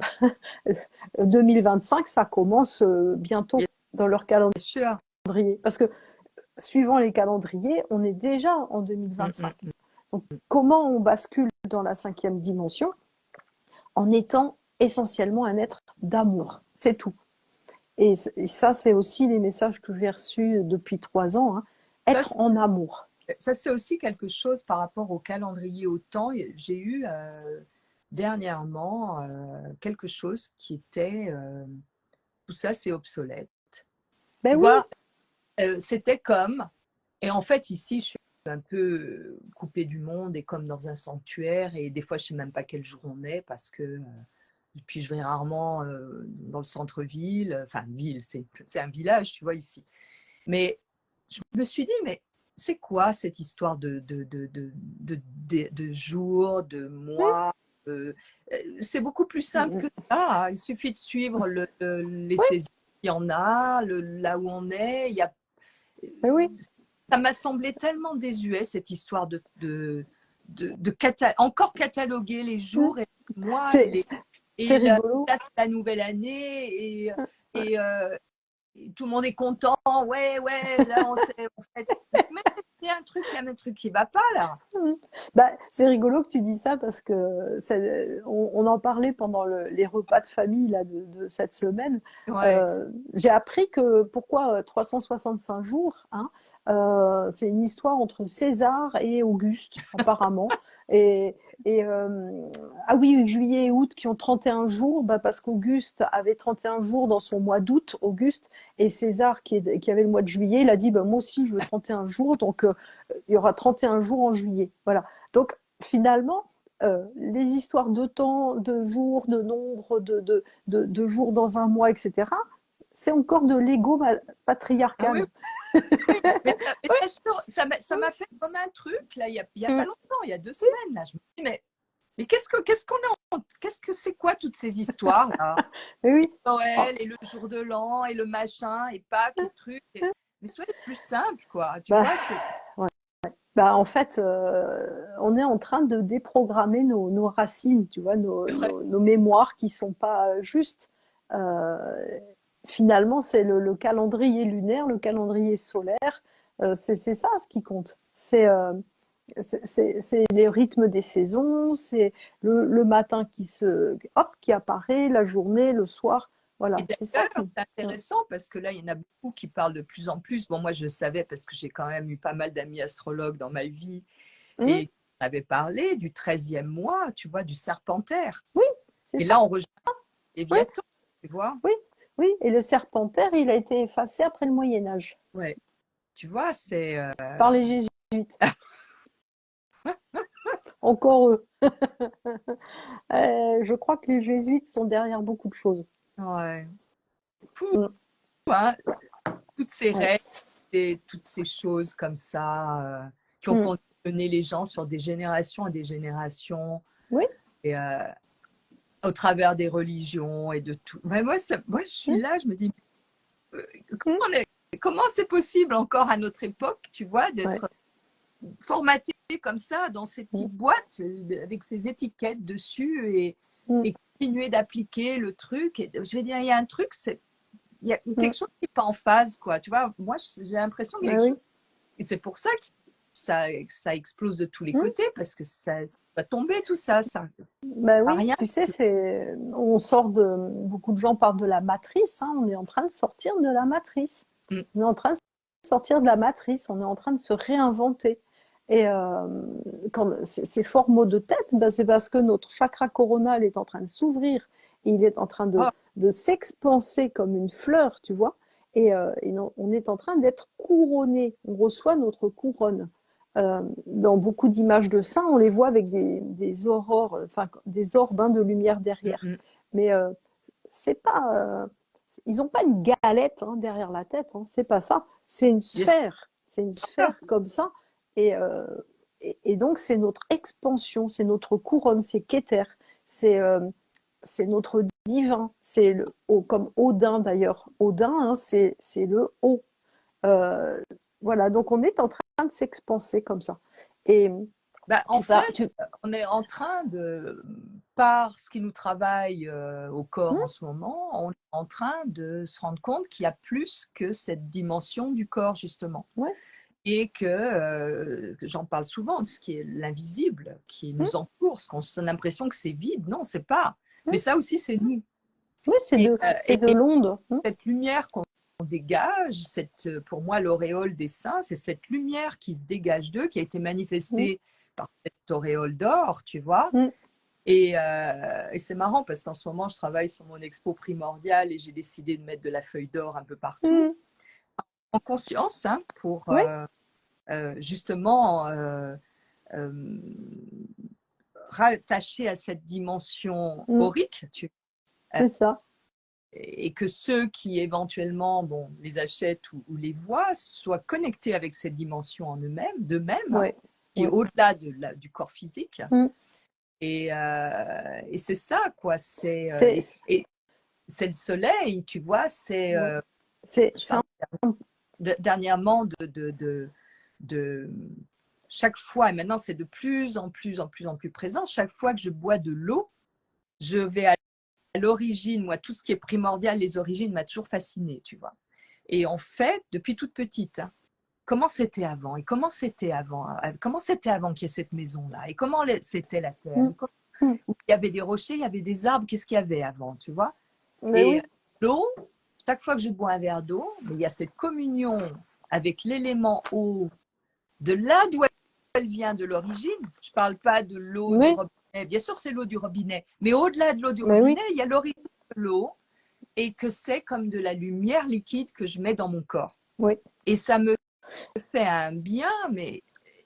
ben, 2025, ça commence bientôt Bien dans leur calendrier. sûr. Parce que suivant les calendriers, on est déjà en Mm, 2025. mm. Donc, comment on bascule dans la cinquième dimension? En étant essentiellement un être d'amour. C'est tout. Et ça, c'est aussi les messages que j'ai reçus depuis 3 ans. Hein. Ça, Être en amour. Ça, c'est aussi quelque chose par rapport au calendrier au temps. J'ai eu dernièrement quelque chose qui était tout ça, c'est obsolète. Ben Tu oui. vois, c'était comme, et en fait ici je suis un peu coupée du monde et comme dans un sanctuaire et des fois je sais même pas quel jour on est parce que puis je vais rarement dans le centre-ville, enfin ville, c'est un village, tu vois ici. Mais je me suis dit, mais c'est quoi cette histoire de jours, de mois c'est beaucoup plus simple que ça. Il suffit de suivre les Oui, saisons qu'il y en a, là où on est. Il y a, ben oui. ça m'a semblé tellement désuet, cette histoire encore cataloguer les jours et les mois C'est c'est et rigolo. là, c'est la nouvelle année et tout le monde est content. Ouais, ouais, là, on fait. Mais il y a un truc qui va pas là. Bah, c'est rigolo que tu dis ça parce que on en parlait pendant les repas de famille là, de cette semaine. Ouais. J'ai appris que pourquoi 365 jours, hein, c'est une histoire entre César et Auguste, apparemment. Et, ah oui, juillet et août qui ont 31 jours, bah parce qu'Auguste avait 31 jours dans son mois d'août, Auguste, et César qui avait le mois de juillet, il a dit bah, moi aussi je veux 31 jours, donc il y aura 31 jours en juillet. Voilà. Donc finalement, les histoires de temps, de jours, de nombre, de jours dans un mois, etc., c'est encore de l'ego Ah oui, patriarcal. oui. Mais ça m'a fait comme un truc là, il y a pas Mm. longtemps, il y a 2 semaines là. Je me dis mais qu'est-ce que c'est quoi toutes ces histoires là? Mais Et oui. Oh. Noël et le jour de l'an et le machin et Pâques et trucs. Mais soyez plus simple quoi. Tu Bah, vois, c'est ouais. Bah, en fait, on est en train de déprogrammer nos racines, tu vois, nos mémoires qui sont pas justes. Euh, Finalement, c'est le calendrier lunaire, le calendrier solaire, c'est ça ce qui compte. C'est les rythmes des saisons, c'est le matin qui apparaît, la journée, le soir. Et Voilà, c'est ça d'ailleurs, qui. c'est intéressant parce que là, il y en a beaucoup qui parlent de plus en plus. Bon, moi, je savais parce que j'ai quand même eu pas mal d'amis astrologues dans ma vie Hum, et qui avaient parlé du 13e mois, tu vois, du serpentaire. oui, c'est Et ça. là, on rejoint Oui, Léviathan, tu vois. oui, oui. Et le serpentaire, il a été effacé après le Moyen Âge Ouais, tu vois, c'est. par les Jésuites. Encore eux. Je crois que les Jésuites sont derrière beaucoup de choses. Ouais. Fou, Mm, hein, toutes ces ouais. règles et toutes ces choses comme ça qui ont Mm, conditionné les gens sur des générations et des générations. oui. Et, au travers des religions et de tout. Mais moi, je suis Mm, là, je me dis, mm, comment c'est possible encore à notre époque, tu vois, ouais. d'être formaté comme ça dans ces Mm, petites boîtes avec ces étiquettes dessus mm, et continuer d'appliquer le truc. Et, je vais dire, il y a un truc, il y a mm. quelque chose qui n'est pas en phase, quoi. Tu vois, moi, j'ai l'impression qu'il y a Bah quelque oui. chose. Et c'est pour ça que ça explose de tous les Mm. côtés parce que ça va tomber tout ça, ça Bah va oui, rien. tu sais, on sort beaucoup de gens parlent de la matrice, hein, on est en train de sortir de la matrice. Mm. On est en train de sortir de la matrice, on est en train de se réinventer. Et quand ces forts maux de tête, bah, c'est parce que notre chakra coronal est en train de s'ouvrir et il est en train Oh, de s'expanser comme une fleur, tu vois. Et on est en train d'être couronné, on reçoit notre couronne. Dans beaucoup d'images de saints, on les voit avec des aurores, enfin des orbes de lumière mm, derrière. mm. Mais c'est pas, ils n'ont pas une galette hein, derrière la tête. Hein, c'est pas ça. C'est une sphère comme ça. Et, euh, et donc c'est notre expansion, c'est notre couronne, c'est Keter, c'est c'est notre divin. C'est comme Odin d'ailleurs. Odin, hein, c'est le haut. Euh, voilà, donc on est en train de s'expanser comme ça. Et Bah, en tu pars, fait, on est en train de, par ce qui nous travaille au corps en ce moment, on est en train de se rendre compte qu'il y a plus que cette dimension du corps, justement. ouais, Et que j'en parle souvent, de ce qui est l'invisible, qui hum, nous entoure, ce qu'on a l'impression que c'est vide. Non, c'est pas. Mais hum. ça aussi, c'est nous. Oui, Et, c'est de l'onde. Hum, cette lumière qu'on dégage, pour moi, l'auréole des saints, c'est cette lumière qui se dégage d'eux, qui a été hum, manifestée par cette auréole d'or, tu vois. hum, Et c'est marrant parce qu'en ce moment, je travaille sur mon expo primordiale et j'ai décidé de mettre de la feuille d'or un peu partout. hum. en conscience, hein, pour Oui, justement euh, rattacher à cette dimension mm, aurique, c'est ça. et que ceux qui éventuellement les achètent ou les voient soient connectés avec cette dimension en eux-mêmes, d'eux-mêmes, hein, Oui, qui est oui. au-delà du corps physique. Mm. Et c'est ça, quoi. C'est, Et c'est le soleil, tu vois. ouais. C'est, Je c'est parle dernièrement de chaque fois, et maintenant c'est de plus en plus présent, chaque fois que je bois de l'eau, je vais à l'origine, moi, tout ce qui est primordial, les origines m'a toujours fascinée, tu vois. Et en fait, depuis toute petite, hein, comment c'était avant et comment c'était avant qu'il y ait cette maison-là et comment c'était la terre. mm, mm. Il y avait des rochers, il y avait des arbres, qu'est-ce qu'il y avait avant, tu vois. Mais Et oui, l'eau, chaque fois que je bois un verre d'eau, il y a cette communion avec l'élément eau, de là d'où elle vient de l'origine. Je ne parle pas de l'eau du oui, robinet, bien sûr c'est l'eau du robinet, mais au-delà de l'eau du mais oui, robinet, il y a l'origine de l'eau et que c'est comme de la lumière liquide que je mets dans mon corps. oui. Et ça me fait un bien, mais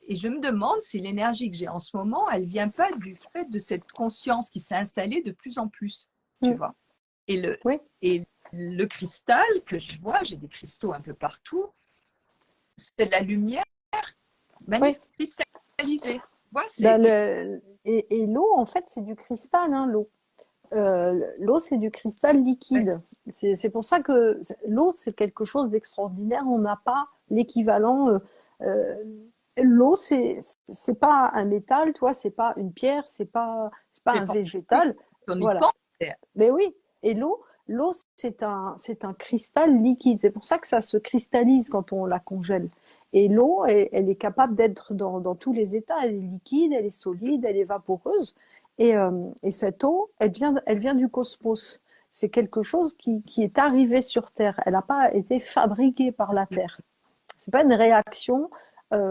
et je me demande si l'énergie que j'ai en ce moment, elle vient pas du fait de cette conscience qui s'est installée de plus en plus, tu Mm. vois. Et le, Oui. et le cristal que je vois, j'ai des cristaux un peu partout, c'est de la lumière Oui. magnétique cristallisée. Voilà, Ben, et l'eau, en fait, c'est du cristal, hein, l'eau. L'eau, c'est du cristal ouais, liquide. C'est pour ça que l'eau, c'est quelque chose d'extraordinaire. On n'a pas l'équivalent. Euh, l'eau, c'est pas un métal, toi, c'est pas une pierre, c'est pas c'est un fantastique. végétal. On y Voilà. pense. Mais oui. Et l'eau, c'est un cristal liquide. C'est pour ça que ça se cristallise quand on la congèle. Et l'eau, elle est capable d'être dans tous les états. Elle est liquide, elle est solide, elle est vaporeuse. Et cette eau, elle vient du cosmos. C'est quelque chose qui est arrivé sur Terre. Elle n'a pas été fabriquée par la Terre. C'est pas une réaction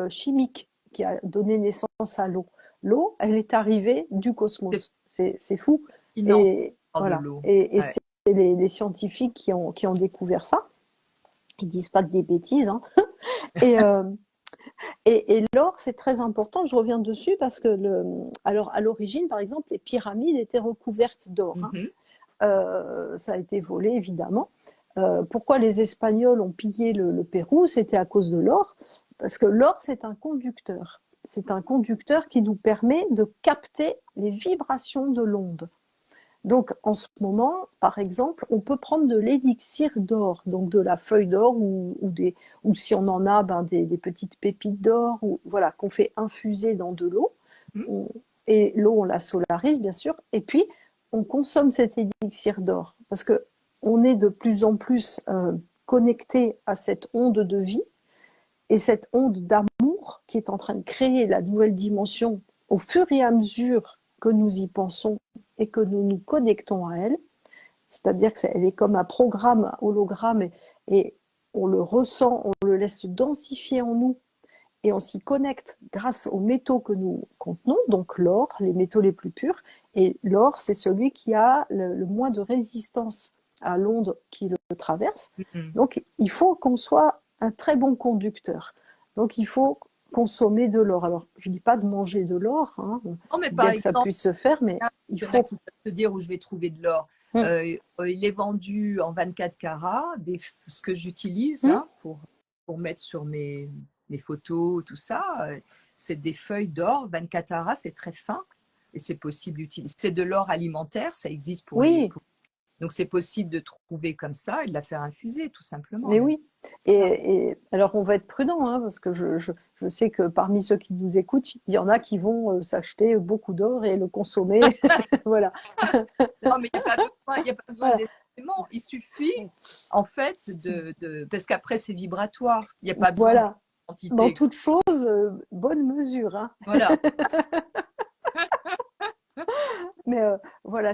chimique qui a donné naissance à l'eau. L'eau, elle est arrivée du C'est cosmos. C'est fou. fascinant Et de voilà. l'eau. Et Ouais. c'est les scientifiques qui ont découvert ça. Ils disent pas que des bêtises. Hein. Et, euh, et l'or, c'est très important. Je reviens dessus parce que alors à l'origine, par exemple, les pyramides étaient recouvertes d'or. Hein. Mm-hmm. Ça a été volé, évidemment. Pourquoi les Espagnols ont pillé le Pérou? C'était à cause de l'or. Parce que l'or, c'est un conducteur. C'est un conducteur qui nous permet de capter les vibrations de l'onde. Donc, en ce moment, par exemple, on peut prendre de l'élixir d'or, donc de la feuille d'or ou si on en a, ben, des petites pépites d'or, ou voilà, qu'on fait infuser dans de l'eau. On- et l'eau, on la solarise, bien sûr. Et puis, on consomme cet élixir d'or parce que on est de plus en plus connecté à cette onde de vie et cette onde d'amour qui est en train de créer la nouvelle dimension au fur et à mesure que nous y pensons et que nous nous connectons à elle. C'est-à-dire qu'elle est comme un programme hologramme et on le ressent, on le laisse densifier en nous et on s'y connecte grâce aux métaux que nous contenons, donc l'or, les métaux les plus purs. Et l'or, c'est celui qui a le moins de résistance à l'onde qui le traverse. Mm-hmm. Donc, il faut qu'on soit un très bon conducteur. Donc, il faut consommer de l'or. Alors, je ne dis pas de manger de l'or, hein, Non, mais par bien que ça exemple, puisse se faire, mais il il y en a faut. qui peuvent te dire où je vais trouver de l'or. Hum, Il est vendu en 24 carats, ce que j'utilise, hum, hein, pour mettre sur mes photos, tout ça. C'est des feuilles d'or, 24 carats, c'est très fin et c'est possible d'utiliser. C'est de l'or alimentaire, ça existe pour les. oui, Donc c'est possible de trouver comme ça et de la faire infuser, tout simplement. mais Même. oui. Et alors, on va être prudent, hein, parce que je sais que parmi ceux qui nous écoutent, il y en a qui vont s'acheter beaucoup d'or et le consommer. Voilà. Non, mais il n'y a pas besoin Voilà. d'éléments. Il suffit, en fait, parce qu'après, c'est vibratoire. Il n'y a pas besoin de Voilà. Dans quantité. toute chose, bonne mesure. Hein. Voilà. Mais voilà,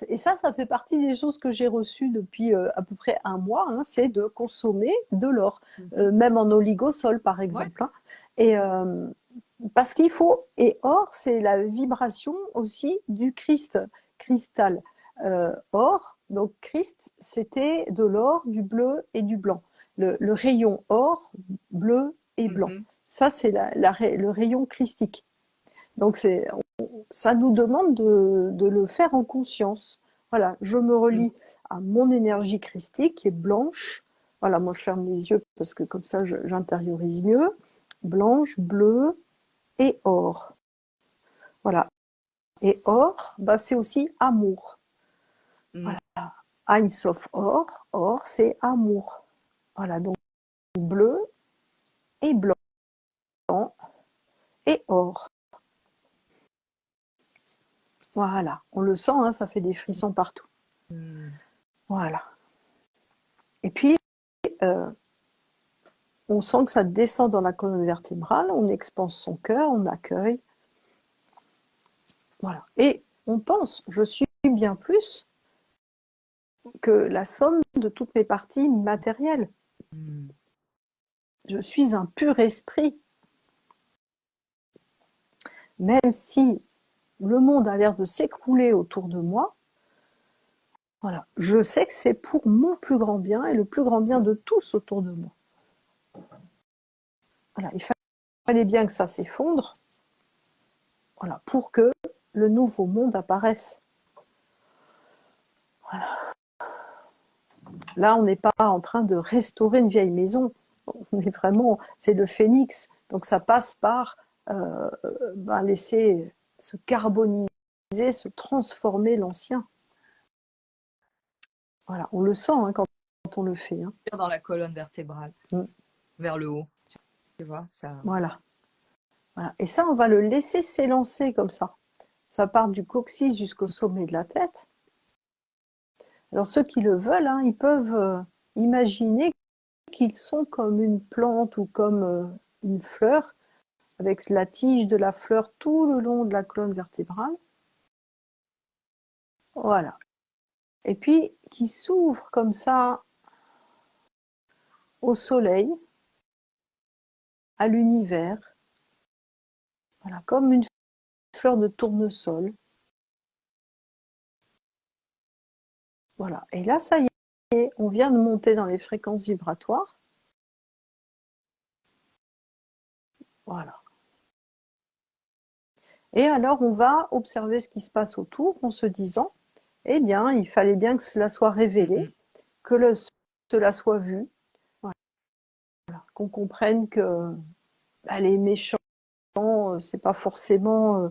et ça fait partie des choses que j'ai reçues depuis à peu près un mois, hein, c'est de consommer de l'or, Mhm. même en oligosol par Ouais. exemple. Hein. Et parce qu'il faut, et or, c'est la vibration aussi du Christ, cristal. Or, donc Christ, c'était de l'or, du bleu et du blanc. le rayon or, bleu et blanc. Mhm. Ça, c'est le rayon christique. Donc, ça nous demande de le faire en conscience. Voilà, je me relie à mon énergie christique qui est blanche. Voilà, moi je ferme les yeux parce que comme ça j'intériorise mieux. Blanche, bleue et or. Voilà. Et or, bah, c'est aussi amour. Mhm. Voilà. Ein Sof or, or c'est amour. Voilà, donc bleu et blanc et or. Voilà, on le sent, hein, ça fait des frissons partout. Mhm. Voilà. Et puis, euh, on sent que ça descend dans la colonne vertébrale, on expanse son cœur, on accueille. Voilà. Et on pense, je suis bien plus que la somme de toutes mes parties matérielles. Mhm. Je suis un pur esprit. Même si le monde a l'air de s'écrouler autour de moi, voilà, je sais que c'est pour mon plus grand bien et le plus grand bien de tous autour de moi. Voilà, il fallait bien que ça s'effondre, voilà, pour que le nouveau monde apparaisse. Voilà. Là, on n'est pas en train de restaurer une vieille maison. On est vraiment, c'est le phénix. Donc ça passe par laisser se carboniser, se transformer l'ancien. Voilà, on le sent hein, quand on le fait. Hein. Dans la colonne vertébrale, Mm. vers le haut. Tu vois, ça. Voilà. Voilà. Et ça, on va le laisser s'élancer comme ça. Ça part du coccyx jusqu'au sommet de la tête. Alors ceux qui le veulent, hein, ils peuvent imaginer qu'ils sont comme une plante ou comme une fleur, avec la tige de la fleur tout le long de la colonne vertébrale. Voilà. Et puis qui s'ouvre comme ça au soleil, à l'univers, voilà, comme une fleur de tournesol. Voilà. Et là, ça y est, on vient de monter dans les fréquences vibratoires. Voilà. Et alors, on va observer ce qui se passe autour en se disant, eh bien, il fallait bien que cela soit révélé, que cela soit vu, voilà. Qu'on comprenne que les méchants, c'est pas forcément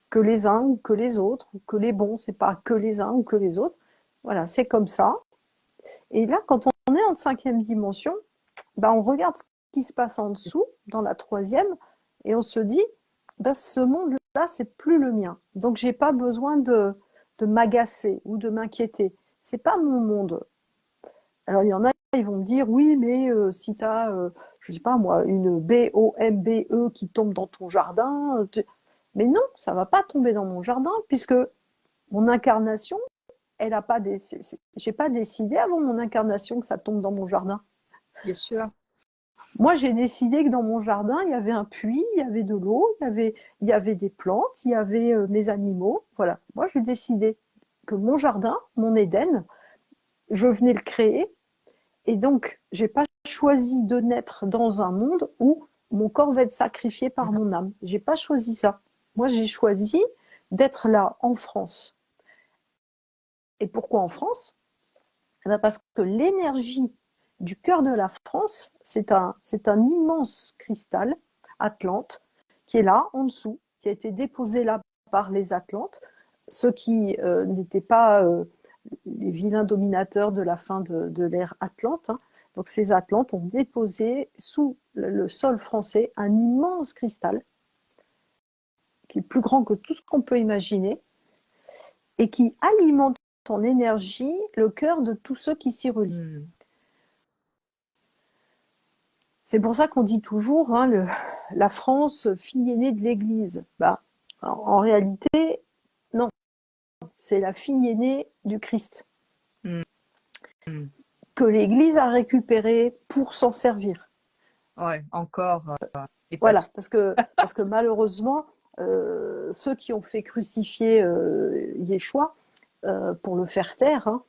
que les uns ou que les autres, ou que les bons, c'est pas que les uns ou que les autres. Voilà, c'est comme ça. Et là, quand on est en 5e dimension, on regarde ce qui se passe en dessous, dans la 3e, et on se dit, ce monde-là, c'est plus le mien. Donc, j'ai pas besoin de m'agacer ou de m'inquiéter. C'est pas mon monde. Alors, il y en a, ils vont me dire, oui, mais si tu as, je sais pas moi, une BOMBE qui tombe dans ton jardin, mais non, ça va pas tomber dans mon jardin, puisque mon incarnation, elle a pas j'ai pas décidé avant mon incarnation que ça tombe dans mon jardin. Bien sûr. Moi, j'ai décidé que dans mon jardin, il y avait un puits, il y avait de l'eau, il y avait des plantes, il y avait mes animaux. Voilà. Moi, j'ai décidé que mon jardin, mon Éden, je venais le créer. Et donc, j'ai pas choisi de naître dans un monde où mon corps va être sacrifié par mon âme. J'ai pas choisi ça. Moi, j'ai choisi d'être là en France. Et pourquoi en France? Parce que l'énergie du cœur de la France, c'est un immense cristal, Atlante, qui est là, en dessous, qui a été déposé là par les Atlantes, ceux qui n'étaient pas les vilains dominateurs de la fin de l'ère Atlante. Hein. Donc ces Atlantes ont déposé sous le sol français un immense cristal, qui est plus grand que tout ce qu'on peut imaginer, et qui alimente en énergie le cœur de tous ceux qui s'y relient. C'est pour ça qu'on dit toujours hein, la France, fille aînée de l'Église. En réalité, non, c'est la fille aînée du Christ. Que l'Église a récupéré pour s'en servir. Ouais, encore. Voilà, parce que malheureusement, ceux qui ont fait crucifier Yeshua pour le faire taire, hein,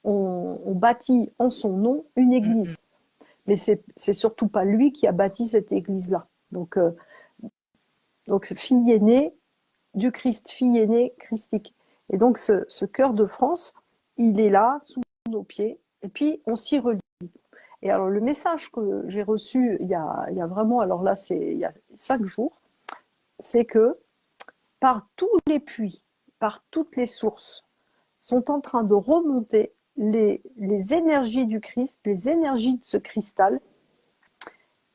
ont bâti en son nom une église. mais c'est surtout pas lui qui a bâti cette église-là. Donc fille aînée du Christ, fille aînée christique. Et donc ce cœur de France, il est là, sous nos pieds, et puis on s'y relie. Et alors le message que j'ai reçu il y a vraiment, alors là c'est il y a 5 jours, c'est que par tous les puits, par toutes les sources, sont en train de remonter les énergies du Christ, les énergies de ce cristal,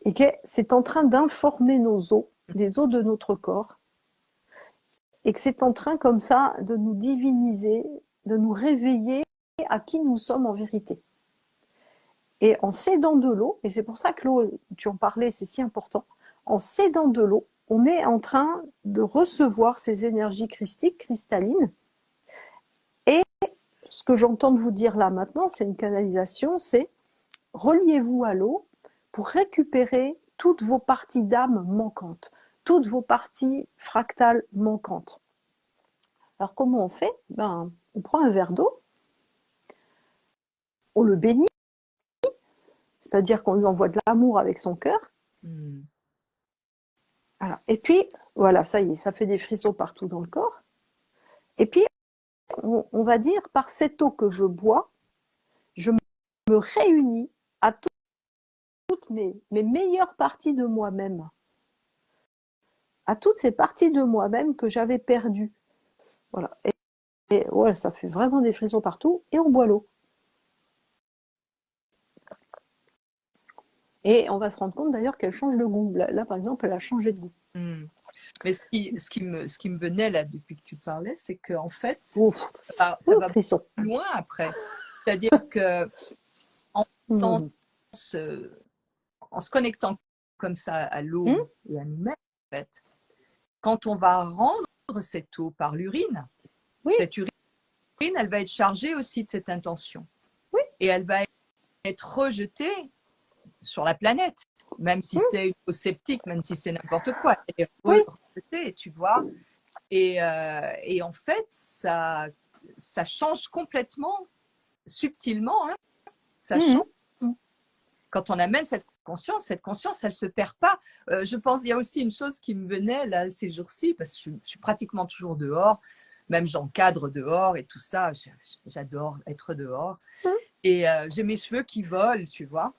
et que c'est en train d'informer nos os, les os de notre corps, et que c'est en train comme ça de nous diviniser, de nous réveiller à qui nous sommes en vérité. Et en s'aidant de l'eau, et c'est pour ça que l'eau, tu en parlais, c'est si important, en s'aidant de l'eau, on est en train de recevoir ces énergies christiques, cristallines. Et ce que j'entends de vous dire là maintenant, c'est une canalisation, c'est reliez-vous à l'eau pour récupérer toutes vos parties d'âme manquantes, toutes vos parties fractales manquantes. Alors comment on fait? On prend un verre d'eau, on le bénit, c'est-à-dire qu'on lui envoie de l'amour avec son cœur. Voilà. Et puis, voilà, ça y est, ça fait des frissons partout dans le corps. Et puis, on va dire, par cette eau que je bois, je me réunis à toutes mes meilleures parties de moi-même, à toutes ces parties de moi-même que j'avais perdues. Voilà. Et ouais, ça fait vraiment des frissons partout, et on boit l'eau. Et on va se rendre compte d'ailleurs qu'elle change de goût. Là, par exemple, elle a changé de goût. Mais ce qui me venait là depuis que tu parlais, c'est qu'en fait, ça va plus loin après. C'est-à-dire que en se connectant comme ça à l'eau et à nous-mêmes, en fait, quand on va rendre cette eau par l'urine, cette urine, elle va être chargée aussi de cette intention. Et elle va être rejetée sur la planète, même si c'est une eau sceptique, même si c'est n'importe quoi. Elle est rejetée, tu vois. Et en fait, ça change complètement, subtilement, hein, ça change. Quand on amène cette conscience, elle ne se perd pas. Je pense qu'il y a aussi une chose qui me venait là ces jours-ci, parce que je suis pratiquement toujours dehors, même j'encadre dehors et tout ça, j'adore être dehors. Et j'ai mes cheveux qui volent, tu vois.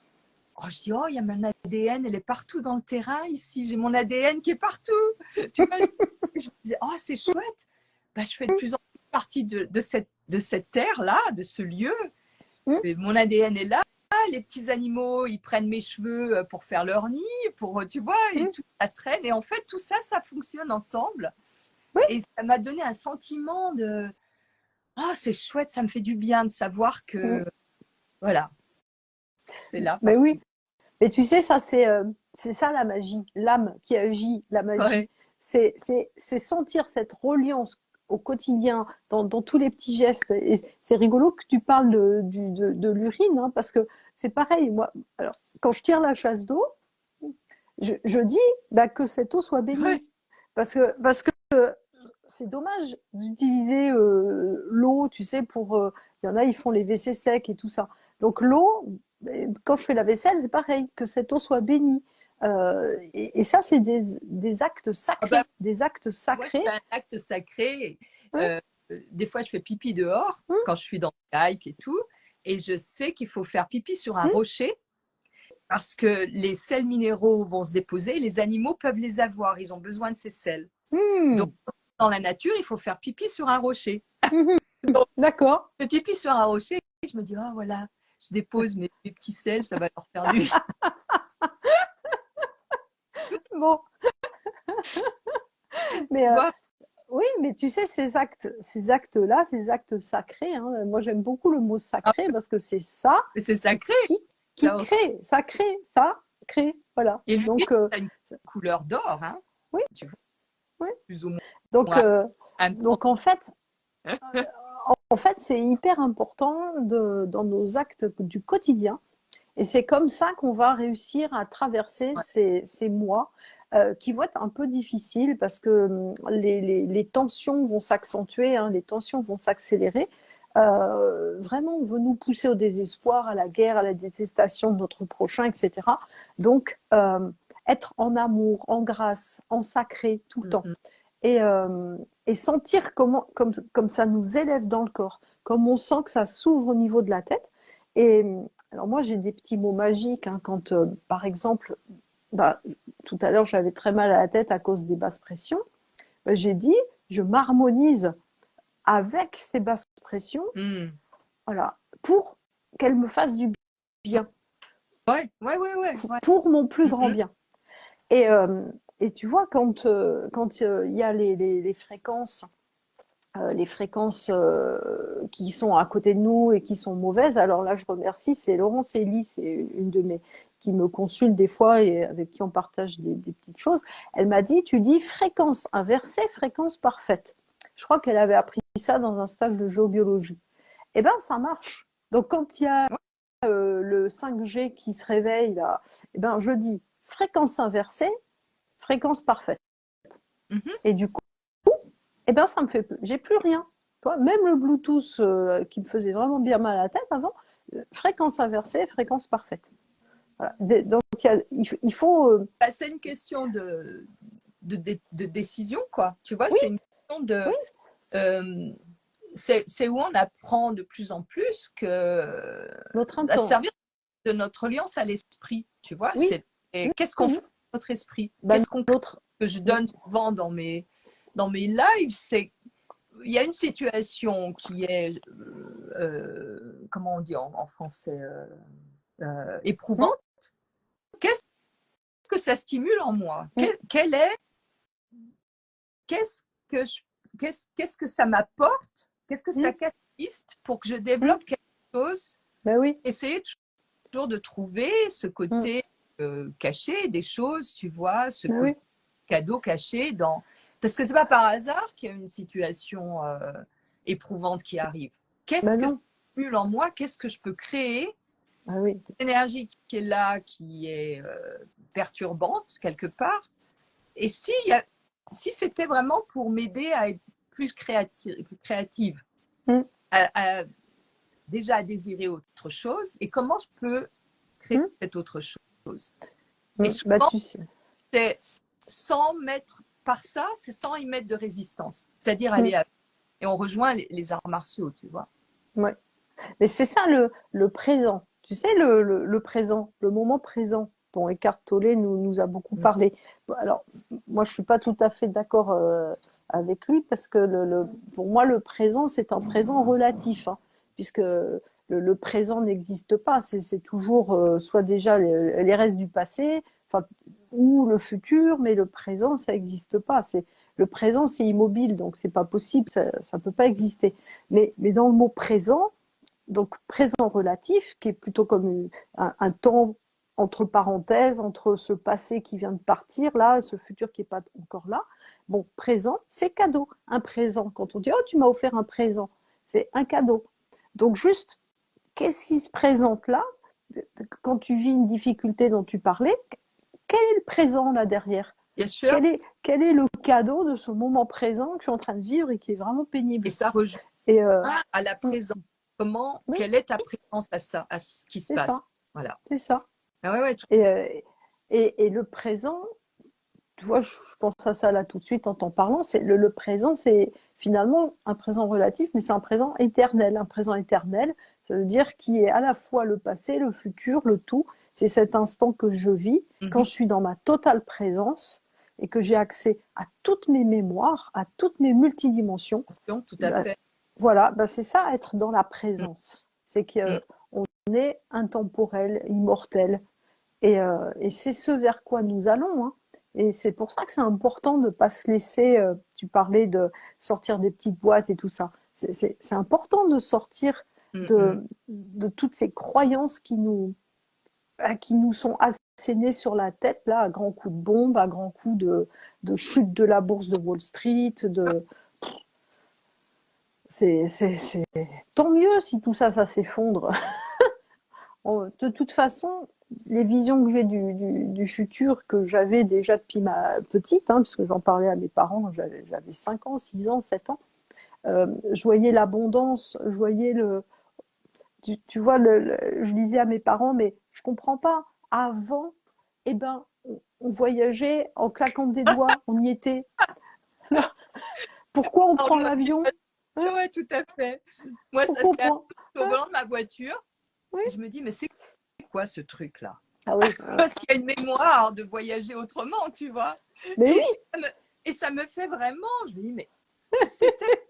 Oh, je dis, oh, il y a mon ADN, elle est partout dans le terrain ici, j'ai mon ADN qui est partout. Tu vois, je me disais, oh, c'est chouette. Je fais de plus en plus partie de cette terre-là, de ce lieu. Et mon ADN est là. Les petits animaux, ils prennent mes cheveux pour faire leur nid, tu vois, et tout ça traîne. Et en fait, tout ça, ça fonctionne ensemble. Et ça m'a donné un sentiment de, oh, c'est chouette, ça me fait du bien de savoir que, voilà, c'est là. Mais oui, mais tu sais, ça, c'est ça la magie, l'âme qui agit, la magie. C'est sentir cette reliance au quotidien, dans tous les petits gestes. Et c'est rigolo que tu parles de l'urine, hein, parce que c'est pareil. Moi, alors, quand je tire la chasse d'eau, je dis que cette eau soit bénie. Parce que c'est dommage d'utiliser l'eau, tu sais, il y en a, ils font les WC secs et tout ça. Donc l'eau, quand je fais la vaisselle, c'est pareil, que cette eau soit bénie. Et ça, c'est des actes sacrés. Des actes sacrés. Ouais, c'est un acte sacré. Des fois, je fais pipi dehors quand je suis dans le kayak et tout. Et je sais qu'il faut faire pipi sur un rocher parce que les sels minéraux vont se déposer. Les animaux peuvent les avoir. Ils ont besoin de ces sels. Donc, dans la nature, il faut faire pipi sur un rocher. D'accord. Je fais pipi sur un rocher et je me dis, oh voilà, je dépose mes petits sels, ça va leur faire du bien. Bon. Mais oui, mais tu sais, ces actes-là, ces actes sacrés, hein, moi j'aime beaucoup le mot sacré parce que c'est ça. C'est sacré. Qui crée, ça crée, voilà. Et lui, donc, ça a une couleur d'or, hein. Oui. Tu vois, oui. plus ou moins. Donc en fait, c'est hyper important dans nos actes du quotidien. Et c'est comme ça qu'on va réussir à traverser ces mois qui vont être un peu difficiles parce que les tensions vont s'accentuer, hein, les tensions vont s'accélérer. vraiment veut nous pousser au désespoir, à la guerre, à la détestation de notre prochain, etc. Donc, être en amour, en grâce, en sacré tout le temps. Mhm. Et, euh, et sentir comme ça nous élève dans le corps, comme on sent que ça s'ouvre au niveau de la tête. Et alors moi, j'ai des petits mots magiques, hein, quand, par exemple, bah, tout à l'heure, j'avais très mal à la tête à cause des basses pressions. J'ai dit, je m'harmonise avec ces basses pressions, Mhm. voilà, pour qu'elles me fassent du bien, Ouais, ouais, ouais, ouais, ouais. pour mon plus grand Mhm. bien. Et, euh, et tu vois, quand il y a les fréquences qui sont à côté de nous et qui sont mauvaises, alors là, je remercie, c'est Laurence Elie, c'est une de mes qui me consulte des fois et avec qui on partage des petites choses. Elle m'a dit, tu dis fréquence inversée, fréquence parfaite. Je crois qu'elle avait appris ça dans un stage de géobiologie. Eh ben, ça marche. Donc, quand il y a Ouais. le 5G qui se réveille, là, eh ben, je dis fréquence inversée, fréquence parfaite. Mhm. Et du coup, eh ben, ça me fait, j'ai plus rien. Toi, même le Bluetooth qui me faisait vraiment bien mal à la tête avant, fréquence inversée, fréquence parfaite. Voilà. Donc, il faut. Bah, c'est une question de décision, quoi. Tu vois, Oui, c'est une question de. oui, euh, c'est où on apprend de plus en plus que notre à temps. servir de notre alliance à l'esprit. Tu vois, Oui, et oui, qu'est-ce qu'on oui. fait de notre esprit? Bah, Qu'est-ce qu'on crée? notre. Que je donne souvent dans mes lives, c'est il y a une situation qui est, comment on dit en français, éprouvante. Hum, Qu'est-ce que ça stimule en moi? hum, Quel est, qu'est-ce que je, qu'est-ce que ça m'apporte? Qu'est-ce que ça hum, catalyse pour que je hum. développe quelque chose? Bah oui. Essayer toujours de trouver ce Hum. côté caché des choses, tu vois, ce Bah côté oui. cadeau caché dans. Parce que c'est pas par hasard qu'il y a une situation éprouvante qui arrive. Bah Qu'est-ce que ça non. stimule en moi? Qu'est-ce que je peux créer? Bah oui. L'énergie qui est là, qui est perturbante quelque part. Et si c'était vraiment pour m'aider à être plus créative Hum, à, déjà à désirer autre chose, et comment je peux créer hum, cette autre chose. Et hum. Bah souvent, tu sais. c'est sans mettre par ça, c'est sans y mettre de résistance. C'est-à-dire Hum, aller à. Et on rejoint les arts martiaux, tu vois. ouais. Mais c'est ça le présent. Tu sais, le présent, le moment présent dont Eckhart Tolle nous a beaucoup Mm. parlé. Bon, alors, moi, je suis pas tout à fait d'accord avec lui parce que pour moi, le présent, c'est un présent relatif, hein, puisque le présent n'existe pas. C'est toujours soit déjà les restes du passé, enfin, ou le futur, mais le présent, ça n'existe pas. Le présent, c'est immobile, donc c'est pas possible, ça ne peut pas exister. Mais dans le mot présent, donc présent relatif, qui est plutôt comme un temps entre parenthèses, entre ce passé qui vient de partir là et ce futur qui n'est pas encore là. Bon, présent, c'est cadeau. Un présent, quand on dit, oh, tu m'as offert un présent, c'est un cadeau. Donc juste, qu'est-ce qui se présente là? Quand tu vis une difficulté dont tu parlais, quel est le présent là derrière? Bien sûr, Quel est le cadeau de ce moment présent que je suis en train de vivre et qui est vraiment et pénible? ça rejoint Et à la présence. oui, Quelle est ta présence à ça, à ce qui se c'est passe? ça, Voilà. c'est ça. Ah ouais, ouais, Et, et le présent, tu vois, je pense à ça là tout de suite en t'en parlant, c'est le présent, c'est finalement un présent relatif, mais c'est un présent éternel. Un présent éternel, ça veut dire qui est à la fois le passé, le futur, le tout. C'est cet instant que je vis quand mhm. je suis dans ma totale présence et que j'ai accès à toutes mes mémoires, à toutes mes multidimensions. Tout à Ben, fait. voilà, ben c'est ça être dans la Mm, présence. C'est qu'on mm. est intemporel, immortel, et c'est ce vers quoi nous allons, hein. Et c'est pour ça que c'est important de ne pas se laisser, tu parlais de sortir des petites boîtes et tout ça. C'est important de sortir Mm, mm. de toutes ces croyances qui nous sont assénées sur la tête, là, à grands coups de bombe, à grands coups de chute de la bourse de Wall Street. C'est tant mieux si tout ça, ça s'effondre. De toute façon, les visions que j'ai du futur, que j'avais déjà depuis ma petite, hein, puisque j'en parlais à mes parents, j'avais 5 ans, 6 ans, 7 ans, Je voyais l'abondance, je voyais tu vois, je disais à mes parents, mais je comprends pas. Avant, eh ben, on voyageait en claquant des doigts, on y était. Alors, pourquoi on prend l'avion? Oui, Hein? ouais, tout à fait. Moi, On ça c'est comprend. au Hein? volant de ma voiture. Oui. Et je me dis, mais c'est quoi ce truc-là? Ah oui, ouais. Parce qu'il y a une mémoire de voyager autrement, tu vois. Mais oui, Ça me, et ça me fait vraiment, je me dis, mais c'était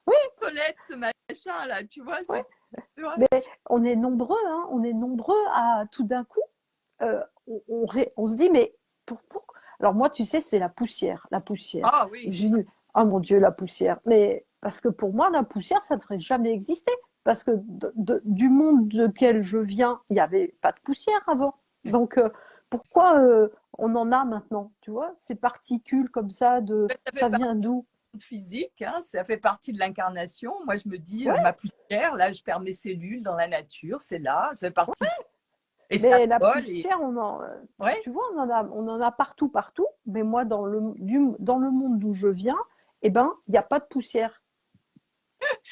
oui, Colette, ce machin-là, tu vois. oui. Tu vois. Mais on est nombreux, hein, on est nombreux à tout d'un coup, on se dit, mais pourquoi? Alors moi, tu sais, c'est la poussière, la poussière. Ah Et oui. je dis, oh mon Dieu, la poussière. Mais parce que pour moi, la poussière, ça ne devrait jamais exister. Parce que du monde duquel je viens, il n'y avait pas de poussière avant. Donc pourquoi on en a maintenant? Tu vois, ces particules comme ça, Ça fait ça partie vient d'où? de physique, hein, ça fait partie de l'incarnation. Moi, je me dis, Ouais, ma poussière, là, je perds mes cellules dans la nature, c'est là, ça fait partie de ça. Et ça mais la vole. Et... poussière, Ouais. tu vois, on en a partout, partout. Mais moi, dans le monde d'où je viens, eh ben, il n'y a pas de poussière.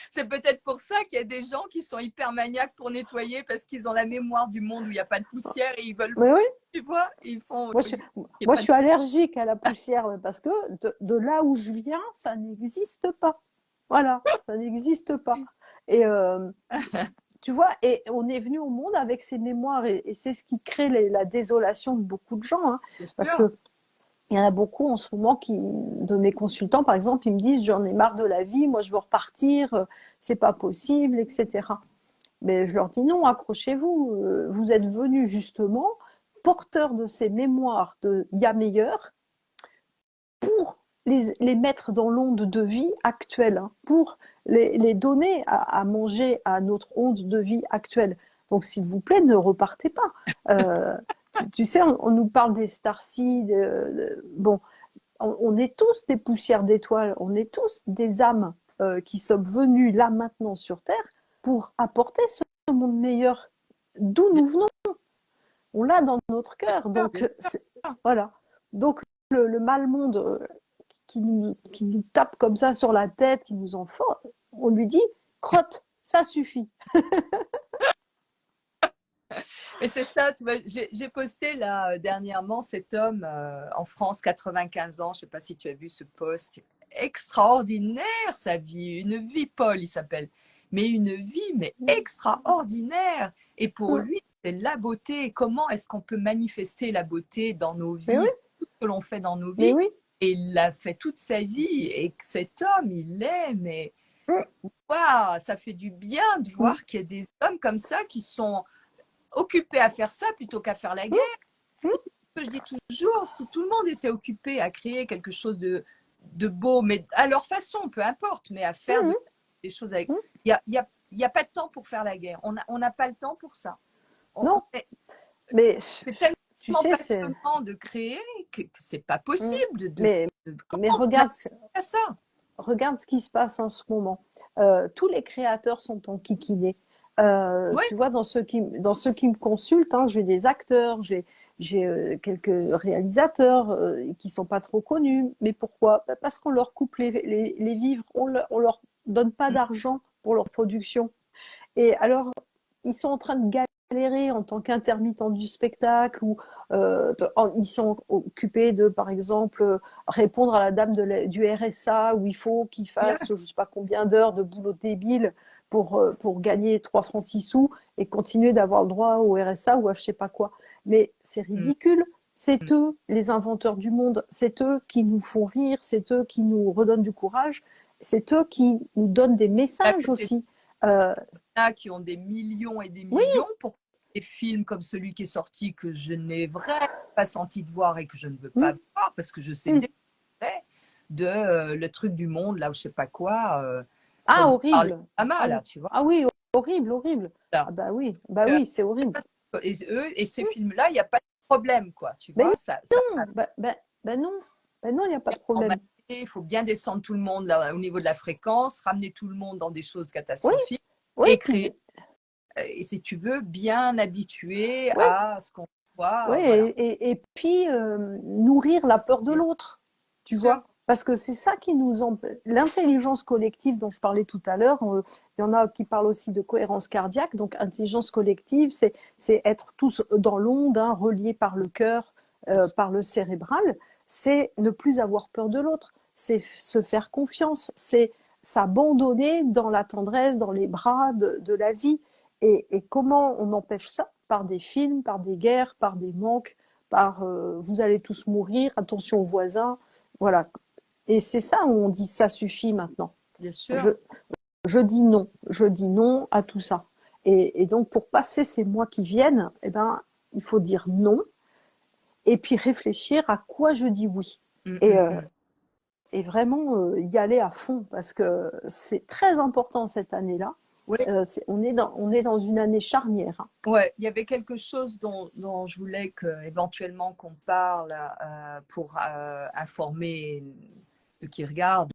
C'est peut-être pour ça qu'il y a des gens qui sont hyper maniaques pour nettoyer parce qu'ils ont la mémoire du monde où il n'y a pas de poussière et ils veulent, Mais oui, tu vois, ils font. moi, Il y a moi, je pas de... suis allergique à la poussière parce que de là où je viens, ça n'existe pas. Voilà, ça n'existe pas. Et tu vois, et on est venu au monde avec ces mémoires et c'est ce qui crée la désolation de beaucoup de gens. Hein, C'est parce sûr. que il y en a beaucoup en ce moment de mes consultants, par exemple, ils me disent j'en ai marre de la vie, moi je veux repartir, c'est pas possible, etc. Mais je leur dis non, accrochez-vous, vous êtes venus justement porteurs de ces mémoires de il y a meilleur pour les mettre dans l'onde de vie actuelle, hein, pour les donner à manger à notre onde de vie actuelle. Donc s'il vous plaît, ne repartez pas. Euh, tu sais, on nous parle des starseeds, bon, on est tous des poussières d'étoiles, on est tous des âmes qui sommes venus là maintenant sur Terre pour apporter ce monde meilleur d'où Bien nous venons. On l'a dans notre cœur. sûr, Donc, bien sûr. voilà. Donc, le mal monde qui nous tape comme ça sur la tête, qui nous enfonce, on lui dit crotte, ça suffit. Et c'est ça, tu vois, j'ai posté là dernièrement cet homme en France, 95 ans, je ne sais pas si tu as vu ce post, extraordinaire sa vie, une vie Paul il s'appelle, mais une vie mais extraordinaire. Et pour lui, c'est la beauté. Comment est-ce qu'on peut manifester la beauté dans nos Mais oui, vies, tout ce que l'on fait dans nos mais vies? oui. Et il l'a fait toute sa vie. Et cet homme, il est, mais waouh, ça fait du bien de voir qu'il y a des hommes comme ça qui sont occupés à faire ça plutôt qu'à faire la guerre. Je dis toujours, si tout le monde était occupé à créer quelque chose de beau, mais à leur façon, peu importe, mais à faire des choses avec... Il y a pas de temps pour faire la guerre. On n'a pas le temps pour ça. Non, mais C'est tu tellement sais, c'est. passionnant de créer que c'est pas possible Mais, mais comment on a ça. regarde ce qui se passe en ce moment. Tous les créateurs sont en kikiné. Oui, Tu vois, dans ceux qui me consultent, hein, j'ai des acteurs, j'ai quelques réalisateurs qui sont pas trop connus. Mais pourquoi? Parce qu'on leur coupe les vivres, on leur donne pas d'argent pour leur production. Et alors, ils sont en train de galérer en tant qu'intermittents du spectacle ou ils sont occupés de, par exemple, répondre à la dame du RSA où il faut qu'ils fassent je ne sais pas combien d'heures de boulot débile pour gagner 3 francs 6 sous et continuer d'avoir le droit au RSA ou à je sais pas quoi. Mais c'est ridicule. C'est eux, les inventeurs du monde. C'est eux qui nous font rire. C'est eux qui nous redonnent du courage. C'est eux qui nous donnent des à messages côté de aussi. ça, Euh, qui ont des millions et des oui, millions pour des films comme celui qui est sorti que je n'ai vraiment pas senti de voir et que je ne veux pas voir parce que je sais déjà de le truc du monde là ou je sais pas quoi ah, dont parlait horrible. Ama Ah là oui. tu vois Ah oui, horrible, horrible. là. Ah bah Euh, oui, c'est horrible. et ces films là il n'y a pas de problème quoi tu Mais vois ça non, passe non, non, il n'y a pas de problème. il faut bien descendre tout le monde là, au niveau de la fréquence, ramener tout le monde dans des choses Oui, catastrophiques oui, et puis, créer et si tu veux, bien habitué oui, à ce qu'on oui, voit, voilà. et puis nourrir la peur de l'autre, tu Sûr. vois. Parce que c'est ça qui nous empêche. L'intelligence collective dont je parlais tout à l'heure, il y en a qui parlent aussi de cohérence cardiaque. Donc, intelligence collective, c'est être tous dans l'onde, hein, reliés par le cœur, par le cérébral. C'est ne plus avoir peur de l'autre. C'est se faire confiance. C'est s'abandonner dans la tendresse, dans les bras de la vie. Et comment on empêche ça? Par des films, par des guerres, par des manques, par vous allez tous mourir, attention aux voisins. Voilà. Et c'est ça où on dit ça suffit maintenant. Bien sûr. Je dis non à tout ça. Et donc pour passer ces mois qui viennent, eh ben, il faut dire non et puis réfléchir à quoi je dis oui. Et vraiment y aller à fond parce que c'est très important cette année-là. Oui. On est dans une année charnière. Hein. Ouais, il y avait quelque chose dont je voulais éventuellement qu'on parle pour informer ceux qui regardent,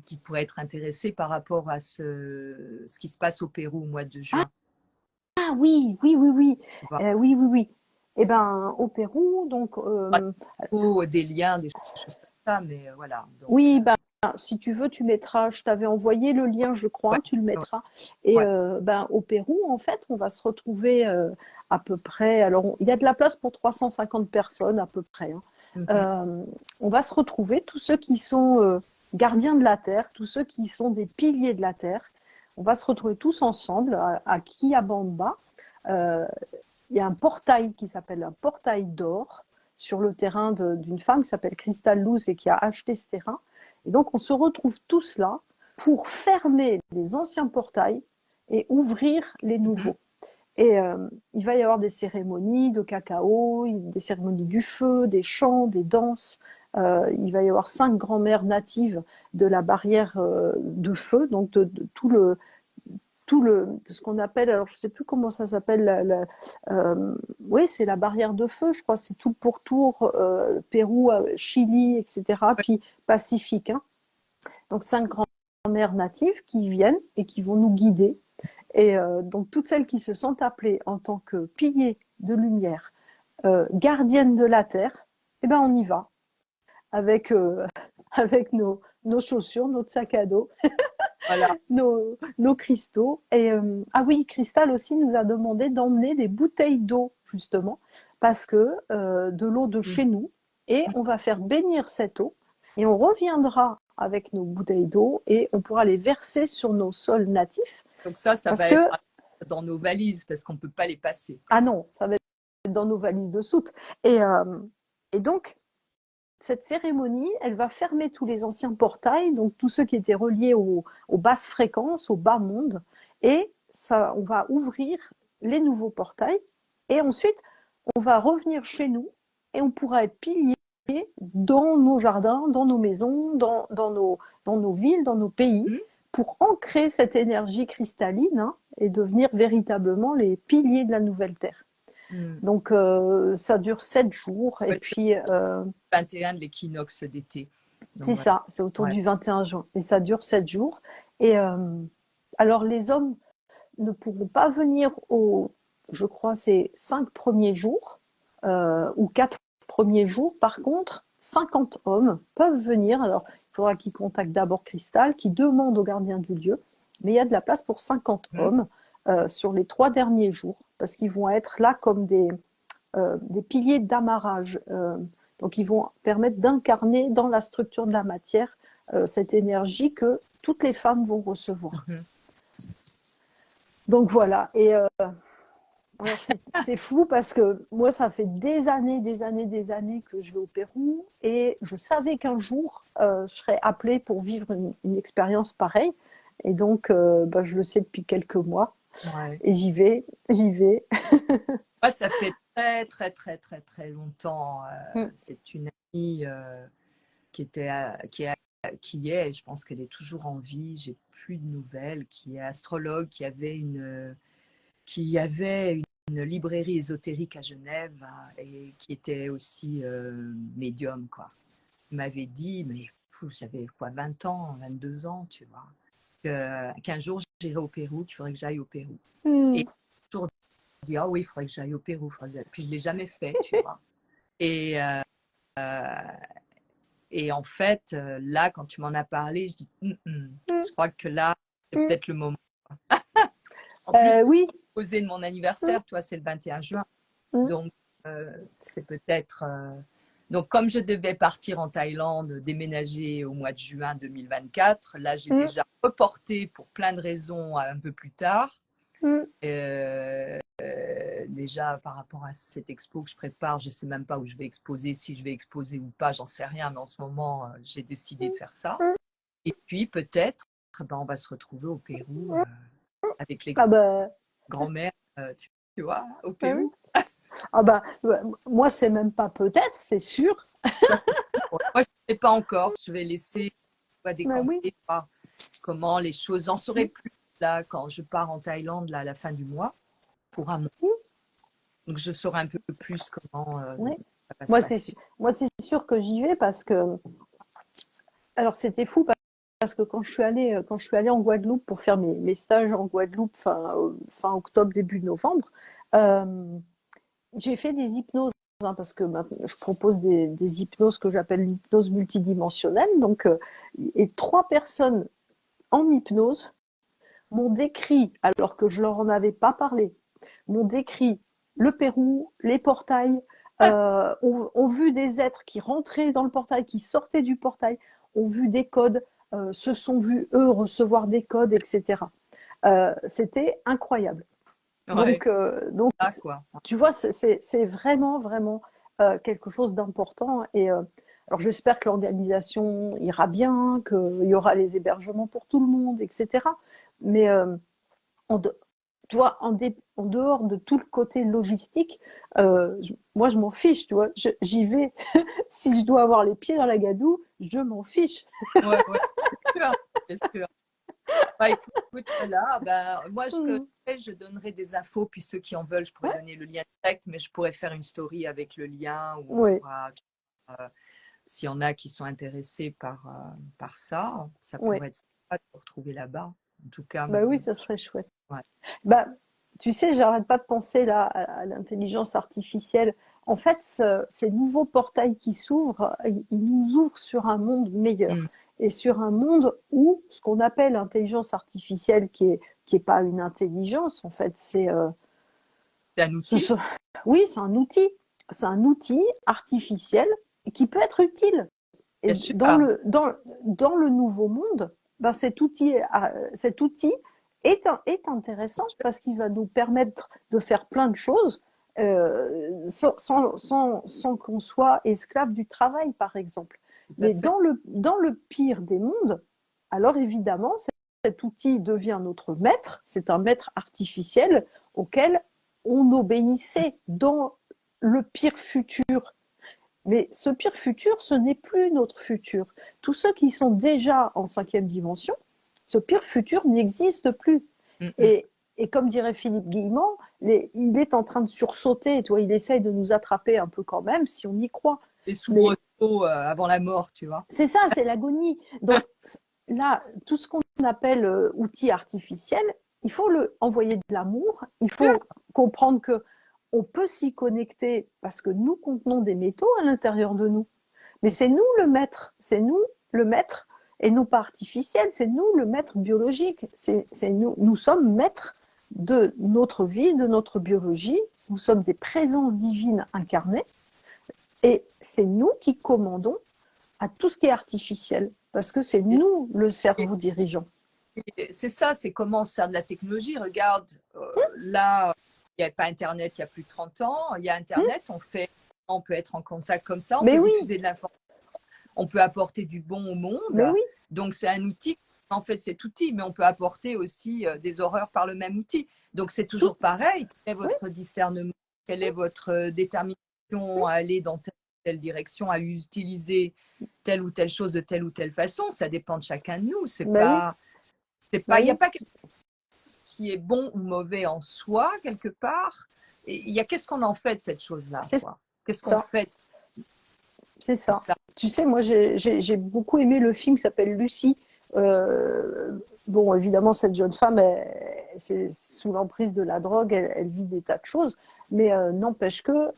qui pourraient être intéressés par rapport à ce qui se passe au Pérou au mois de juin. Ah oui. Oui. Eh ben, au Pérou, donc. Des liens, des choses comme ça, mais voilà. Donc, oui, ben, si tu veux, tu mettras. Je t'avais envoyé le lien, je crois, ouais, tu le mettras. Et ouais. ben, au Pérou, en fait, on va se retrouver à peu près. Alors, il y a de la place pour 350 personnes à peu près. Hein. On va se retrouver, tous ceux qui sont gardiens de la terre, tous ceux qui sont des piliers de la terre. On va se retrouver tous ensemble à Quillabamba. Il y a un portail qui s'appelle un portail d'or sur le terrain d'une femme qui s'appelle Cristal Luz et qui a acheté ce terrain. Et donc, on se retrouve tous là pour fermer les anciens portails et ouvrir les nouveaux. Et il va y avoir des cérémonies de cacao, des cérémonies du feu, des chants, des danses. Il va y avoir 5 grand-mères natives de la barrière de feu, donc de ce qu'on appelle, alors je ne sais plus comment ça s'appelle, oui, c'est la barrière de feu, je crois, c'est tout le pourtour, Pérou, Chili, etc., puis Pacifique. Hein. Donc 5 grands-mères natives qui viennent et qui vont nous guider. Et donc toutes celles qui se sont appelées en tant que piliers de lumière, gardiennes de la terre, eh ben on y va avec, avec nos chaussures, notre sac à dos. Voilà. Nos cristaux. Et ah oui, Cristal aussi nous a demandé d'emmener des bouteilles d'eau, justement, parce que de l'eau de chez nous, et on va faire bénir cette eau, et on reviendra avec nos bouteilles d'eau, et on pourra les verser sur nos sols natifs. Donc ça va être dans nos valises, parce qu'on ne peut pas les passer. Ah non, ça va être dans nos valises de soute. Et donc, cette cérémonie, elle va fermer tous les anciens portails, donc tous ceux qui étaient reliés aux basses fréquences, au bas monde, et ça, on va ouvrir les nouveaux portails, et ensuite, on va revenir chez nous, et on pourra être pilier dans nos jardins, dans nos maisons, dans nos villes, dans nos pays, pour ancrer cette énergie cristalline hein, et devenir véritablement les piliers de la nouvelle Terre. Donc, ça dure 7 jours. Et puis. 21 de l'équinoxe d'été. C'est ça, c'est autour du 21 juin. Et ça dure 7 jours. Et alors, les hommes ne pourront pas venir je crois, c'est 5 premiers jours ou 4 premiers jours. Par contre, 50 hommes peuvent venir. Alors, il faudra qu'ils contactent d'abord Cristal, qui demande au gardien du lieu. Mais il y a de la place pour 50 hommes sur les 3 derniers jours, parce qu'ils vont être là comme des piliers d'amarrage. Donc, ils vont permettre d'incarner dans la structure de la matière cette énergie que toutes les femmes vont recevoir. Donc, voilà. Et c'est fou parce que moi, ça fait des années que je vais au Pérou et je savais qu'un jour, je serais appelée pour vivre une expérience pareille. Et donc, je le sais depuis quelques mois. Ouais. Et j'y vais. Moi, ça fait très longtemps. C'est une amie qui est, je pense qu'elle est toujours en vie, j'ai plus de nouvelles, qui est astrologue, qui avait une librairie ésotérique à Genève et qui était aussi médium, quoi. Il m'avait dit, mais j'avais quoi, 20 ans, 22 ans, tu vois, qu'un jour j'irai au Pérou, qu'il faudrait que j'aille au Pérou. Et toujours dit, ah oui, il faudrait que j'aille au Pérou. Puis je ne l'ai jamais fait, tu vois. Et Et en fait, là, quand tu m'en as parlé, je dis, je crois que là, c'est peut-être le moment. En plus, Oui. posé de mon anniversaire, toi, c'est le 21 juin. Donc, c'est peut-être. Donc, comme je devais partir en Thaïlande, déménager au mois de juin 2024, là, j'ai déjà reporté pour plein de raisons un peu plus tard. Déjà, par rapport à cette expo que je prépare, je ne sais même pas où je vais exposer, si je vais exposer ou pas, j'en sais rien, mais en ce moment, j'ai décidé de faire ça. Et puis, peut-être, on va se retrouver au Pérou avec les grands-mères, tu vois, au Pérou. Moi, c'est même pas peut-être, c'est sûr. Moi, je ne sais pas encore. Je vais laisser décanter voir comment les choses. J'en saurai plus là quand je pars en Thaïlande là, à la fin du mois pour un mois. Donc, je saurai un peu plus comment ça va se passer. Moi, c'est sûr que j'y vais parce que. Alors, c'était fou parce que quand je suis allée en Guadeloupe pour faire mes stages en Guadeloupe fin octobre, début novembre, j'ai fait des hypnoses. Parce que je propose des hypnoses que j'appelle l'hypnose multidimensionnelle. Donc, et 3 personnes en hypnose m'ont décrit, alors que je leur en avais pas parlé, m'ont décrit le Pérou, les portails, ont vu des êtres qui rentraient dans le portail, qui sortaient du portail, ont vu des codes, se sont vus, eux, recevoir des codes, etc. C'était incroyable. Ouais. Donc tu vois, c'est vraiment, vraiment quelque chose d'important. Et alors, j'espère que l'organisation ira bien, qu'il y aura les hébergements pour tout le monde, etc. Mais tu vois, en dehors de tout le côté logistique, moi, je m'en fiche, tu vois. J'y vais. Si je dois avoir les pieds dans la gadoue, je m'en fiche. Ouais, c'est sûr. Écoute, voilà, moi, je donnerai des infos, puis ceux qui en veulent, je pourrais donner le lien direct, mais je pourrais faire une story avec le lien où on pourra, s'il y en a qui sont intéressés par ça, ça pourrait être sympa de vous retrouver là-bas. En tout cas, oui, ça serait chouette. Ouais. Tu sais, j'arrête pas de penser là à l'intelligence artificielle. En fait, ces nouveaux portails qui s'ouvrent, ils nous ouvrent sur un monde meilleur et sur un monde où ce qu'on appelle l'intelligence artificielle, qui est pas une intelligence, en fait, c'est un outil. Oui, c'est un outil. C'est un outil artificiel qui peut être utile. Et dans le nouveau monde, cet outil est intéressant parce qu'il va nous permettre de faire plein de choses sans qu'on soit esclave du travail, par exemple. Mais dans le pire des mondes, alors évidemment, cet outil devient notre maître, c'est un maître artificiel auquel on obéissait dans le pire futur. Mais ce pire futur, ce n'est plus notre futur. Tous ceux qui sont déjà en 5e dimension, ce pire futur n'existe plus. Et comme dirait Philippe Guillemont, il est en train de sursauter. Toi, il essaye de nous attraper un peu quand même, si on y croit. Les soubresauts avant la mort, tu vois. C'est ça, c'est l'agonie. Donc là, tout ce qu'on appelle outil artificiel, il faut envoyer de l'amour. Il faut comprendre que on peut s'y connecter parce que nous contenons des métaux à l'intérieur de nous. Mais c'est nous le maître, et non pas artificiel, c'est nous le maître biologique. Nous sommes maîtres de notre vie, de notre biologie. Nous sommes des présences divines incarnées et c'est nous qui commandons à tout ce qui est artificiel parce que c'est nous le cerveau dirigeant. C'est ça, c'est comment on sert de la technologie. Regarde, là, il n'y avait pas Internet il y a plus de 30 ans. Il y a Internet, on peut être en contact comme ça, on peut diffuser de l'information, on peut apporter du bon au monde. Donc, c'est un outil, en fait, cet outil, mais on peut apporter aussi des horreurs par le même outil. Donc, c'est toujours pareil. Quel est votre discernement? Quelle est votre détermination à aller dans telle direction, à utiliser telle ou telle chose de telle ou telle façon? Ça dépend de chacun de nous. Il n'y a pas quelque chose qui est bon ou mauvais en soi, quelque part. Il y a qu'est-ce qu'on en fait de cette chose-là? Qu'est-ce qu'on fait? C'est ça. Tu sais, moi, j'ai beaucoup aimé le film qui s'appelle Lucie. Bon, évidemment, cette jeune femme, c'est sous l'emprise de la drogue, elle vit des tas de choses, mais n'empêche que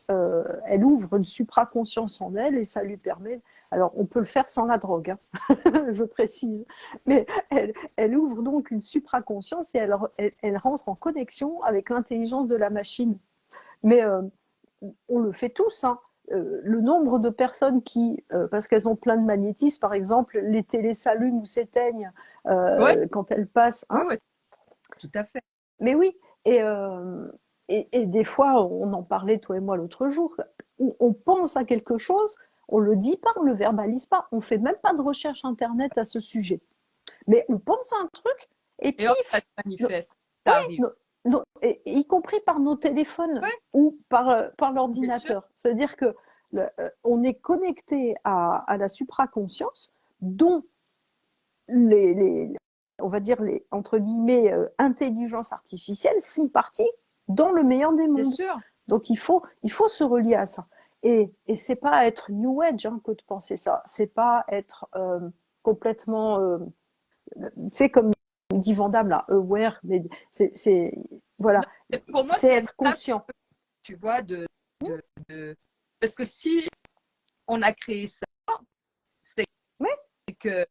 elle ouvre une supraconscience en elle et ça lui permet Alors, on peut le faire sans la drogue, hein, je précise. Mais elle ouvre donc une supraconscience et elle rentre en connexion avec l'intelligence de la machine. Mais on le fait tous, hein. Le nombre de personnes qui, parce qu'elles ont plein de magnétisme, par exemple, les télés s'allument ou s'éteignent Ouais, quand elles passent, ouais, hein. ouais, tout à fait. Mais oui, et des fois, on en parlait toi et moi l'autre jour, on pense à quelque chose, on le dit pas, on le verbalise pas, on fait même pas de recherche internet à ce sujet. Mais on pense à un truc et Et hop, ça se pif, manifeste, ouais, ça arrive. y compris par nos téléphones Ouais, ou par bien sûr, l'ordinateur. C'est-à-dire que on est connecté à la supraconscience dont les, on va dire les, entre guillemets, intelligence artificielle font partie dans le meilleur des bien mondes. sûr. Donc il faut se relier à ça. Et c'est pas être New Age hein, que de penser ça. C'est pas être complètement, c'est comme dit Vandame là, aware, mais Non, voilà, pour moi, c'est c'est une être table, conscient. tu vois, de... Parce que si on a créé ça, c'est Oui, que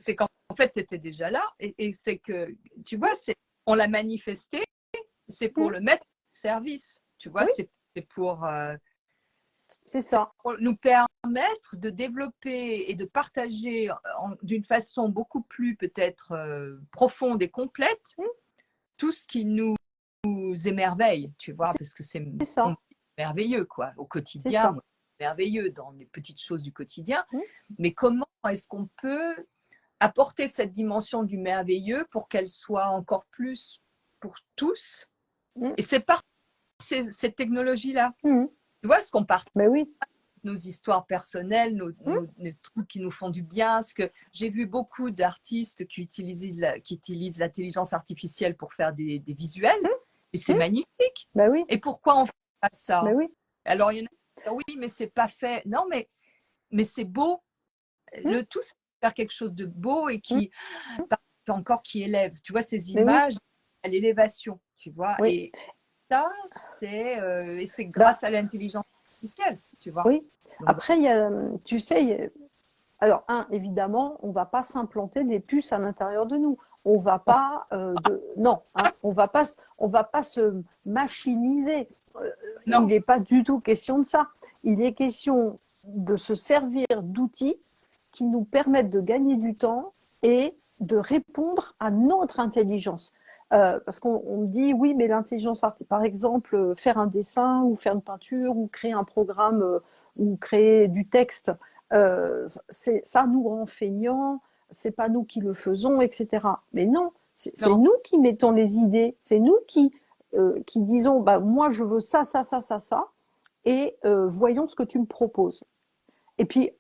c'est qu'en fait, c'était déjà là. Et c'est que, tu vois, on l'a manifesté, c'est pour le mettre en service. Tu vois, oui, c'est c'est ça. pour nous permettre de développer et de partager d'une façon beaucoup plus peut-être profonde et complète tout ce qui nous émerveille, tu vois, parce que c'est C'est ça. merveilleux, quoi, au C'est quotidien, ça. moi, merveilleux dans les petites choses du quotidien. Mais comment est-ce qu'on peut apporter cette dimension du merveilleux pour qu'elle soit encore plus pour tous? Et c'est par cette technologie-là. Tu vois, ce qu'on partage, Mais oui. nos histoires personnelles, nos trucs qui nous font du bien. Ce que j'ai vu beaucoup d'artistes qui utilisent l'intelligence artificielle pour faire des visuels, et c'est magnifique. Ben oui. Et pourquoi on fait pas Ben ça? oui. Alors, il y en a qui disent, oui, mais c'est pas fait. Non, mais c'est beau. Le tout, c'est de faire quelque chose de beau et encore qui élève. Tu vois, ces Mais oui. images à l'élévation, tu vois. Oui. Et ça, c'est Bah, grâce à l'intelligence artificielle, tu vois. oui. Donc, Après, il y a, tu sais, alors, évidemment, on va pas s'implanter des puces à l'intérieur de nous. On va pas non, hein, on va pas se machiniser. Il non, n'est pas du tout question de ça. Il est question de se servir d'outils qui nous permettent de gagner du temps et de répondre à notre intelligence. Parce qu'on me dit, oui, mais l'intelligence artificielle, par exemple, faire un dessin ou faire une peinture ou créer un programme ou créer du texte, ça nous rend feignants, c'est pas nous qui le faisons, etc. Mais non, c'est non. nous qui mettons les idées, c'est nous qui disons, bah, moi je veux ça, ça, ça, ça, ça, et voyons ce que tu me proposes. Et puis,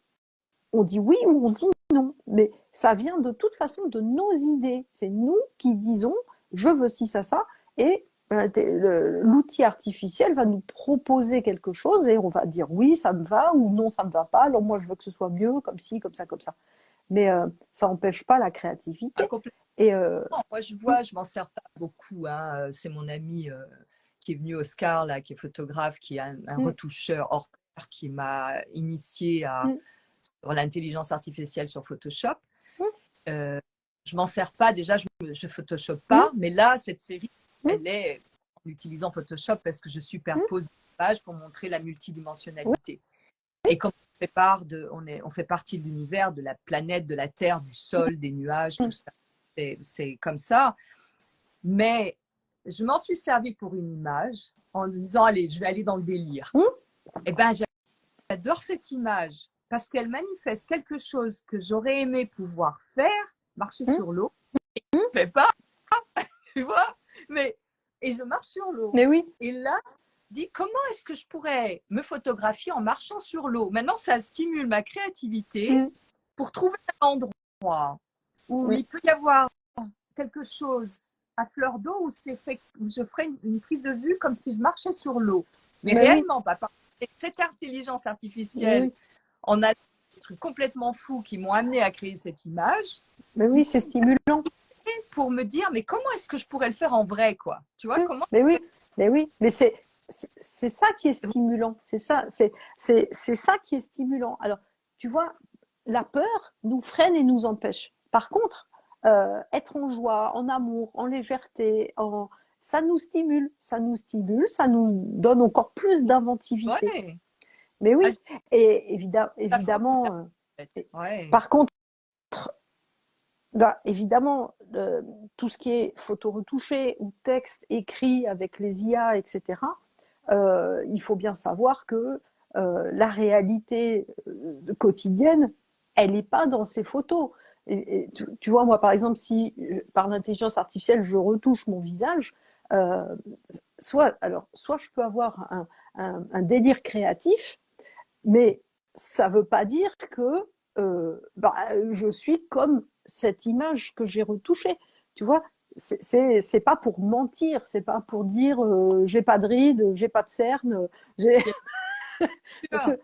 on dit oui ou on dit non, mais ça vient de toute façon de nos idées. C'est nous qui disons, je veux ci, ça, ça, et l'outil artificiel va nous proposer quelque chose et on va dire oui, ça me va ou non, ça me va pas. Alors moi, je veux que ce soit mieux, comme ci, comme ça, comme ça. Mais ça n'empêche pas la Ah, créativité. complètement. Et Moi, je vois, je m'en sers pas beaucoup, hein. C'est mon ami qui est venu, Oscar, là, qui est photographe, qui est un retoucheur hors pair, qui m'a initié sur l'intelligence artificielle sur Photoshop. Je m'en sers pas, déjà, je Photoshop pas, mais là, cette série, elle est en utilisant Photoshop parce que je superpose des images pour montrer la multidimensionnalité. Et comme on fait partie de l'univers, de la planète, de la Terre, du sol, des nuages, tout ça. C'est comme ça. Mais je m'en suis servi pour une image en disant, allez, je vais aller dans le délire. Et ben, j'adore cette image parce qu'elle manifeste quelque chose que j'aurais aimé pouvoir faire, marcher sur l'eau. Et je ne fais pas, tu vois. Et je marche sur l'eau. mais oui. Et là, dis comment est-ce que je pourrais me photographier en marchant sur l'eau? Maintenant, ça stimule ma créativité pour trouver un endroit où il peut y avoir quelque chose à fleur d'eau où je ferais une prise de vue comme si je marchais sur l'eau. Mais réellement pas. Cette intelligence artificielle, on a des trucs complètement fous qui m'ont amené à créer cette image. Mais oui, c'est stimulant. Pour me dire, mais comment est-ce que je pourrais le faire en vrai, quoi? Tu vois, comment? Mais oui, mais c'est ça qui est stimulant. C'est ça qui est stimulant. Alors, tu vois, la peur nous freine et nous empêche. Par contre, être en joie, en amour, en légèreté, ça nous stimule, ça nous donne encore plus d'inventivité. Ouais. Mais Ah, oui, et pas faux, en évidemment, fait. Ouais. par contre, bah, évidemment, tout ce qui est photo retouchée ou texte écrit avec les IA, etc., il faut bien savoir que la réalité quotidienne, elle n'est pas dans ces photos. Et tu vois, moi, par exemple, si par l'intelligence artificielle, je retouche mon visage, euh, soit je peux avoir un délire créatif, mais ça ne veut pas dire que bah, je suis comme cette image que j'ai retouchée. Tu vois, c'est pas pour mentir, c'est pas pour dire j'ai pas de rides, j'ai pas de cernes, j'ai Bien parce sûr. que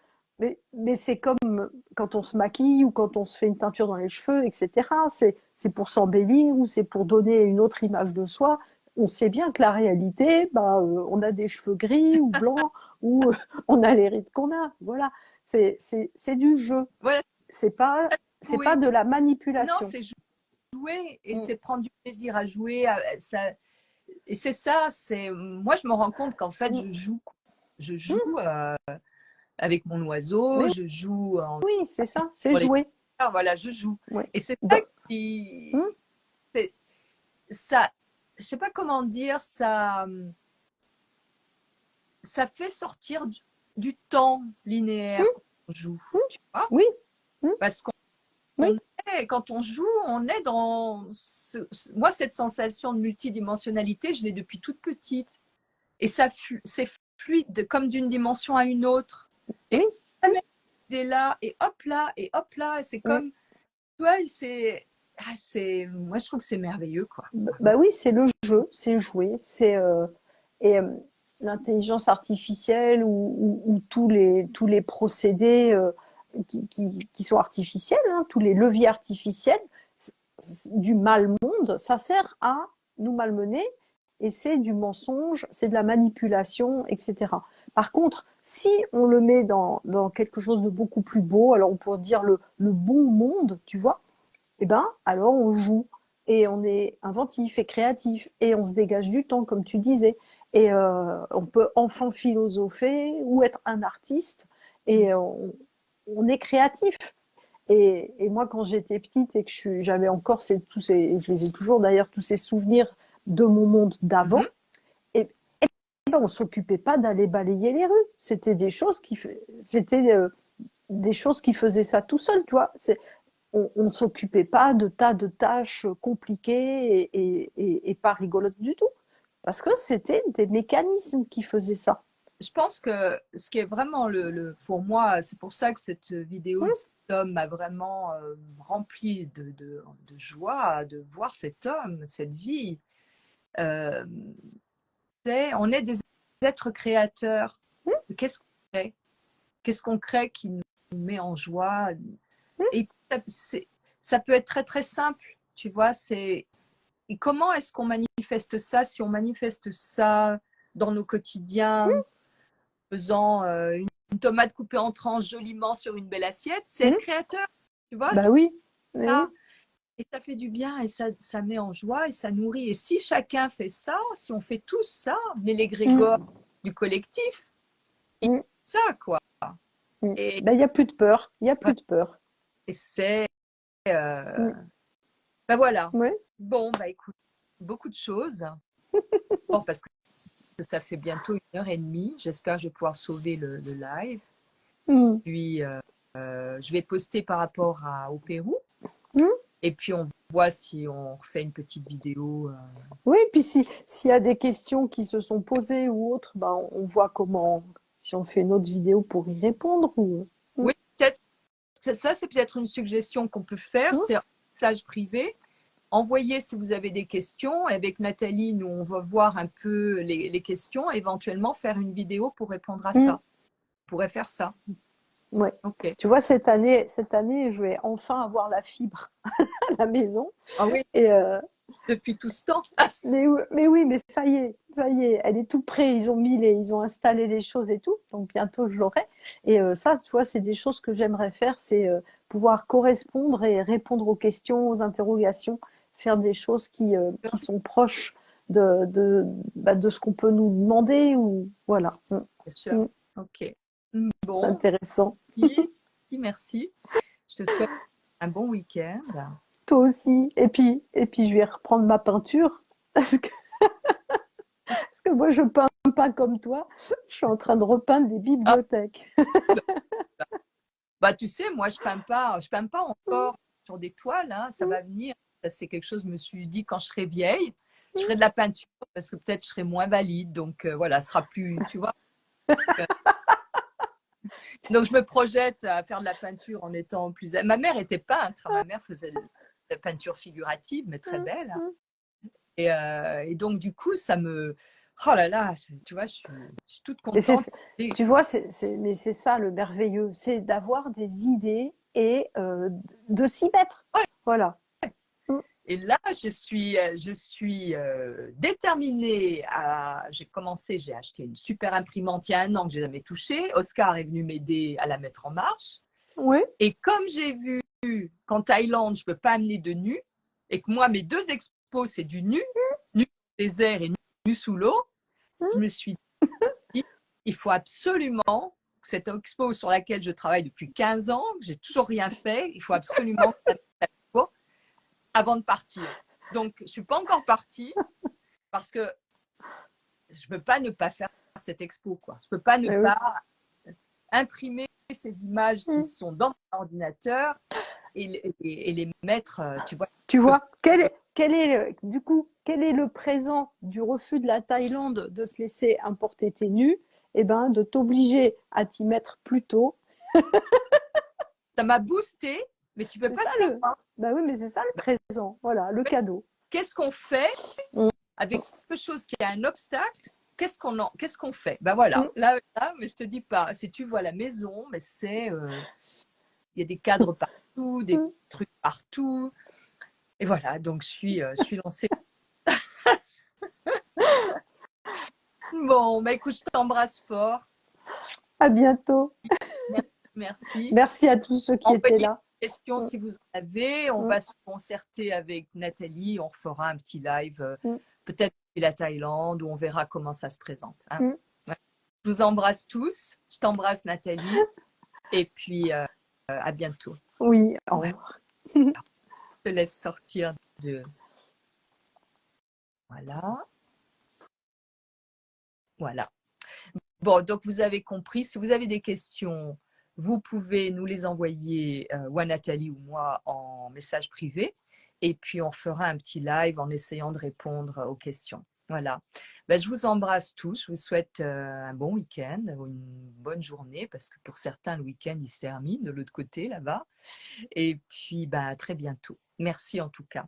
mais c'est comme quand on se maquille ou quand on se fait une teinture dans les cheveux, etc. C'est pour s'embellir ou c'est pour donner une autre image de soi. On sait bien que la réalité, bah, on a des cheveux gris ou blancs ou on a les rides qu'on a. Voilà, c'est du jeu. Voilà, C'est pas jouer. de la Non, manipulation. c'est jouer et Mm. c'est prendre du plaisir à jouer. Ça, et c'est ça, moi je me rends compte qu'en fait Mm. je joue Mm. avec mon oiseau, Mais je joue oui, c'est ça, c'est pour les jouer. fleurs, voilà, je joue. Ouais. Et c'est ça Dans- qui, Mm. ça, je sais pas comment dire, ça fait sortir du temps linéaire Mm. quand on joue, Mm. tu vois, Oui. Mm. parce Oui. quand on joue, on est dans moi cette sensation de multidimensionnalité, je l'ai depuis toute petite. Et ça, c'est fluide, comme d'une dimension à une autre. Et Oui. ça met des là, et hop là, et hop là. Et c'est Mm. comme, toi, moi, je trouve que c'est merveilleux, quoi. Bah oui, c'est le jeu, c'est jouer, et l'intelligence artificielle ou tous les procédés qui sont artificiels, hein, tous les leviers artificiels du mal monde, ça sert à nous malmener et c'est du mensonge, c'est de la manipulation, etc. Par contre, si on le met dans quelque chose de beaucoup plus beau, alors on pourrait dire le bon monde, tu vois, eh ben, alors on joue et on est inventif et créatif et on se dégage du temps, comme tu disais. Et on peut enfin philosopher ou être un artiste et on est créatif. Et moi, quand j'étais petite et que j'avais encore je les ai toujours d'ailleurs, tous ces souvenirs de mon monde d'avant, Mhm. et ben, on s'occupait pas d'aller balayer les rues. C'était c'était des choses qui faisaient ça tout seul, tu vois. On ne s'occupait pas de tas de tâches compliquées et pas rigolotes du tout. Parce que c'était des mécanismes qui faisaient ça. Je pense que ce qui est vraiment pour moi, c'est pour ça que cette vidéo de Hum, cet homme m'a vraiment rempli de joie de voir cet homme, cette vie. Euh, on est des êtres créateurs. hum, Qu'est-ce qu'on crée? Qu'est-ce qu'on crée qui nous met en joie? hum, Et ça peut être très très simple, tu vois. Et comment est-ce qu'on manifeste ça? Si on manifeste ça dans nos quotidiens, faisant une tomate coupée en tranches joliment sur une belle assiette, c'est être hum. créateur, tu vois. Bah oui, mais oui. Ça, et ça fait du bien et ça met en joie et ça nourrit. Et si chacun fait ça, si on fait tous ça, mais les grégores Hum, du collectif, hum, ça quoi. hum. Et, Bah, il n'y a plus de peur. Il n'y a plus de peur. et c'est Hum, ben voilà. ouais. Bon, bah écoute, beaucoup de choses. Bon, parce que ça fait bientôt 1 heure et demie. J'espère que je vais pouvoir sauver le live. Hum, Puis, je vais poster par rapport au Pérou. hum. Et puis, on voit si on refait une petite vidéo. Oui, puis s'il y a des questions qui se sont posées ou autres, bah, on voit comment, si on fait une autre vidéo pour y répondre. Hum, Oui, peut-être, ça, c'est peut-être une suggestion qu'on peut faire. hum, C'est un message privé. Envoyez si vous avez des questions. Avec Nathalie, nous, on va voir un peu les questions. Éventuellement, faire une vidéo pour répondre à ça. hum. On pourrait faire ça. Ouais. OK. Tu vois, cette année, je vais enfin avoir la fibre à la maison. Ah oui, Et, depuis tout ce temps. Mais oui, mais ça y est, elle est tout près. Ils ont installé les choses et tout, donc bientôt je l'aurai. Et ça, tu vois, c'est des choses que j'aimerais faire, c'est pouvoir correspondre et répondre aux questions, aux interrogations, faire des choses qui sont proches de ce qu'on peut nous demander ou voilà. Bien sûr. Mm. Ok. C'est Bon, intéressant. merci. Merci. Je te souhaite un bon week-end. Toi aussi. Et puis je vais reprendre ma peinture parce que moi je peins pas comme toi. Je suis en train de repeindre des Ah, bibliothèques. bah, tu sais, moi, je peins pas encore sur des toiles, hein, ça va venir. Ça, c'est quelque chose, je me suis dit, quand je serai vieille, je ferai de la peinture parce que peut-être je serai moins valide. Donc, voilà, ce sera plus, tu vois. Donc, je me projette à faire de la peinture en étant plus. Ma mère était peintre. Ma mère faisait de la peinture figurative, mais très belle. Et donc, du coup, ça me. Oh là là, tu vois, je suis toute Et contente. Et tu vois, mais c'est ça le merveilleux, c'est d'avoir des idées et de s'y mettre. Voilà. Mm. Et là, je suis déterminée à. J'ai acheté une super imprimante il y a un an que j'ai jamais touchée. Oscar est venu m'aider à la mettre en marche. Oui. Et comme j'ai vu qu'en Thaïlande, je peux pas amener de nu, et que moi, mes deux expos, c'est du nu, nu au désert et nu sous l'eau, je me suis dit, il faut absolument que cette expo sur laquelle je travaille depuis 15 ans, que j'ai toujours rien fait, il faut absolument que cette expo avant de partir. Donc, je suis pas encore partie parce que je peux pas ne pas faire cette expo, quoi. Je peux pas ne Oui. pas imprimer ces images qui Mm. sont dans mon ordinateur et les mettre, tu vois. Tu vois, du coup, quel est le présent du refus de la Thaïlande de te laisser importer tes nus? Eh ben, de t'obliger à t'y mettre plus tôt. Ça m'a boosté, mais tu peux C'est pas ça savoir. bah oui, mais c'est ça le présent. Voilà, le cadeau. Qu'est-ce qu'on fait Mm. avec quelque chose qui a un obstacle? Qu'est-ce qu'on fait? Ben voilà, Mm. là, mais je te dis pas. Si tu vois la maison, mais il y a des cadres partout, des Mm. trucs partout. Et voilà, donc je suis lancée. Bon, bah écoute, je t'embrasse fort. À bientôt. Merci. Merci à tous ceux qui étaient Envoyez là. des questions Mm. si vous en avez. On Mm. va se concerter avec Nathalie. On fera un petit live, Mm. peut-être depuis la Thaïlande, où on verra comment ça se présente. Hein. Mm. Ouais. Je vous embrasse tous. Je t'embrasse, Nathalie. Et puis, à bientôt. Oui, au Ouais. revoir. Je te laisse sortir de. Voilà. Voilà. Bon, donc vous avez compris. Si vous avez des questions, vous pouvez nous les envoyer, ou à Nathalie ou moi, en message privé. Et puis, on fera un petit live en essayant de répondre aux questions. Voilà. Ben, je vous embrasse tous. Je vous souhaite un bon week-end ou une bonne journée, parce que pour certains, le week-end, il se termine de l'autre côté, là-bas. Et puis, ben, à très bientôt. Merci en tout cas.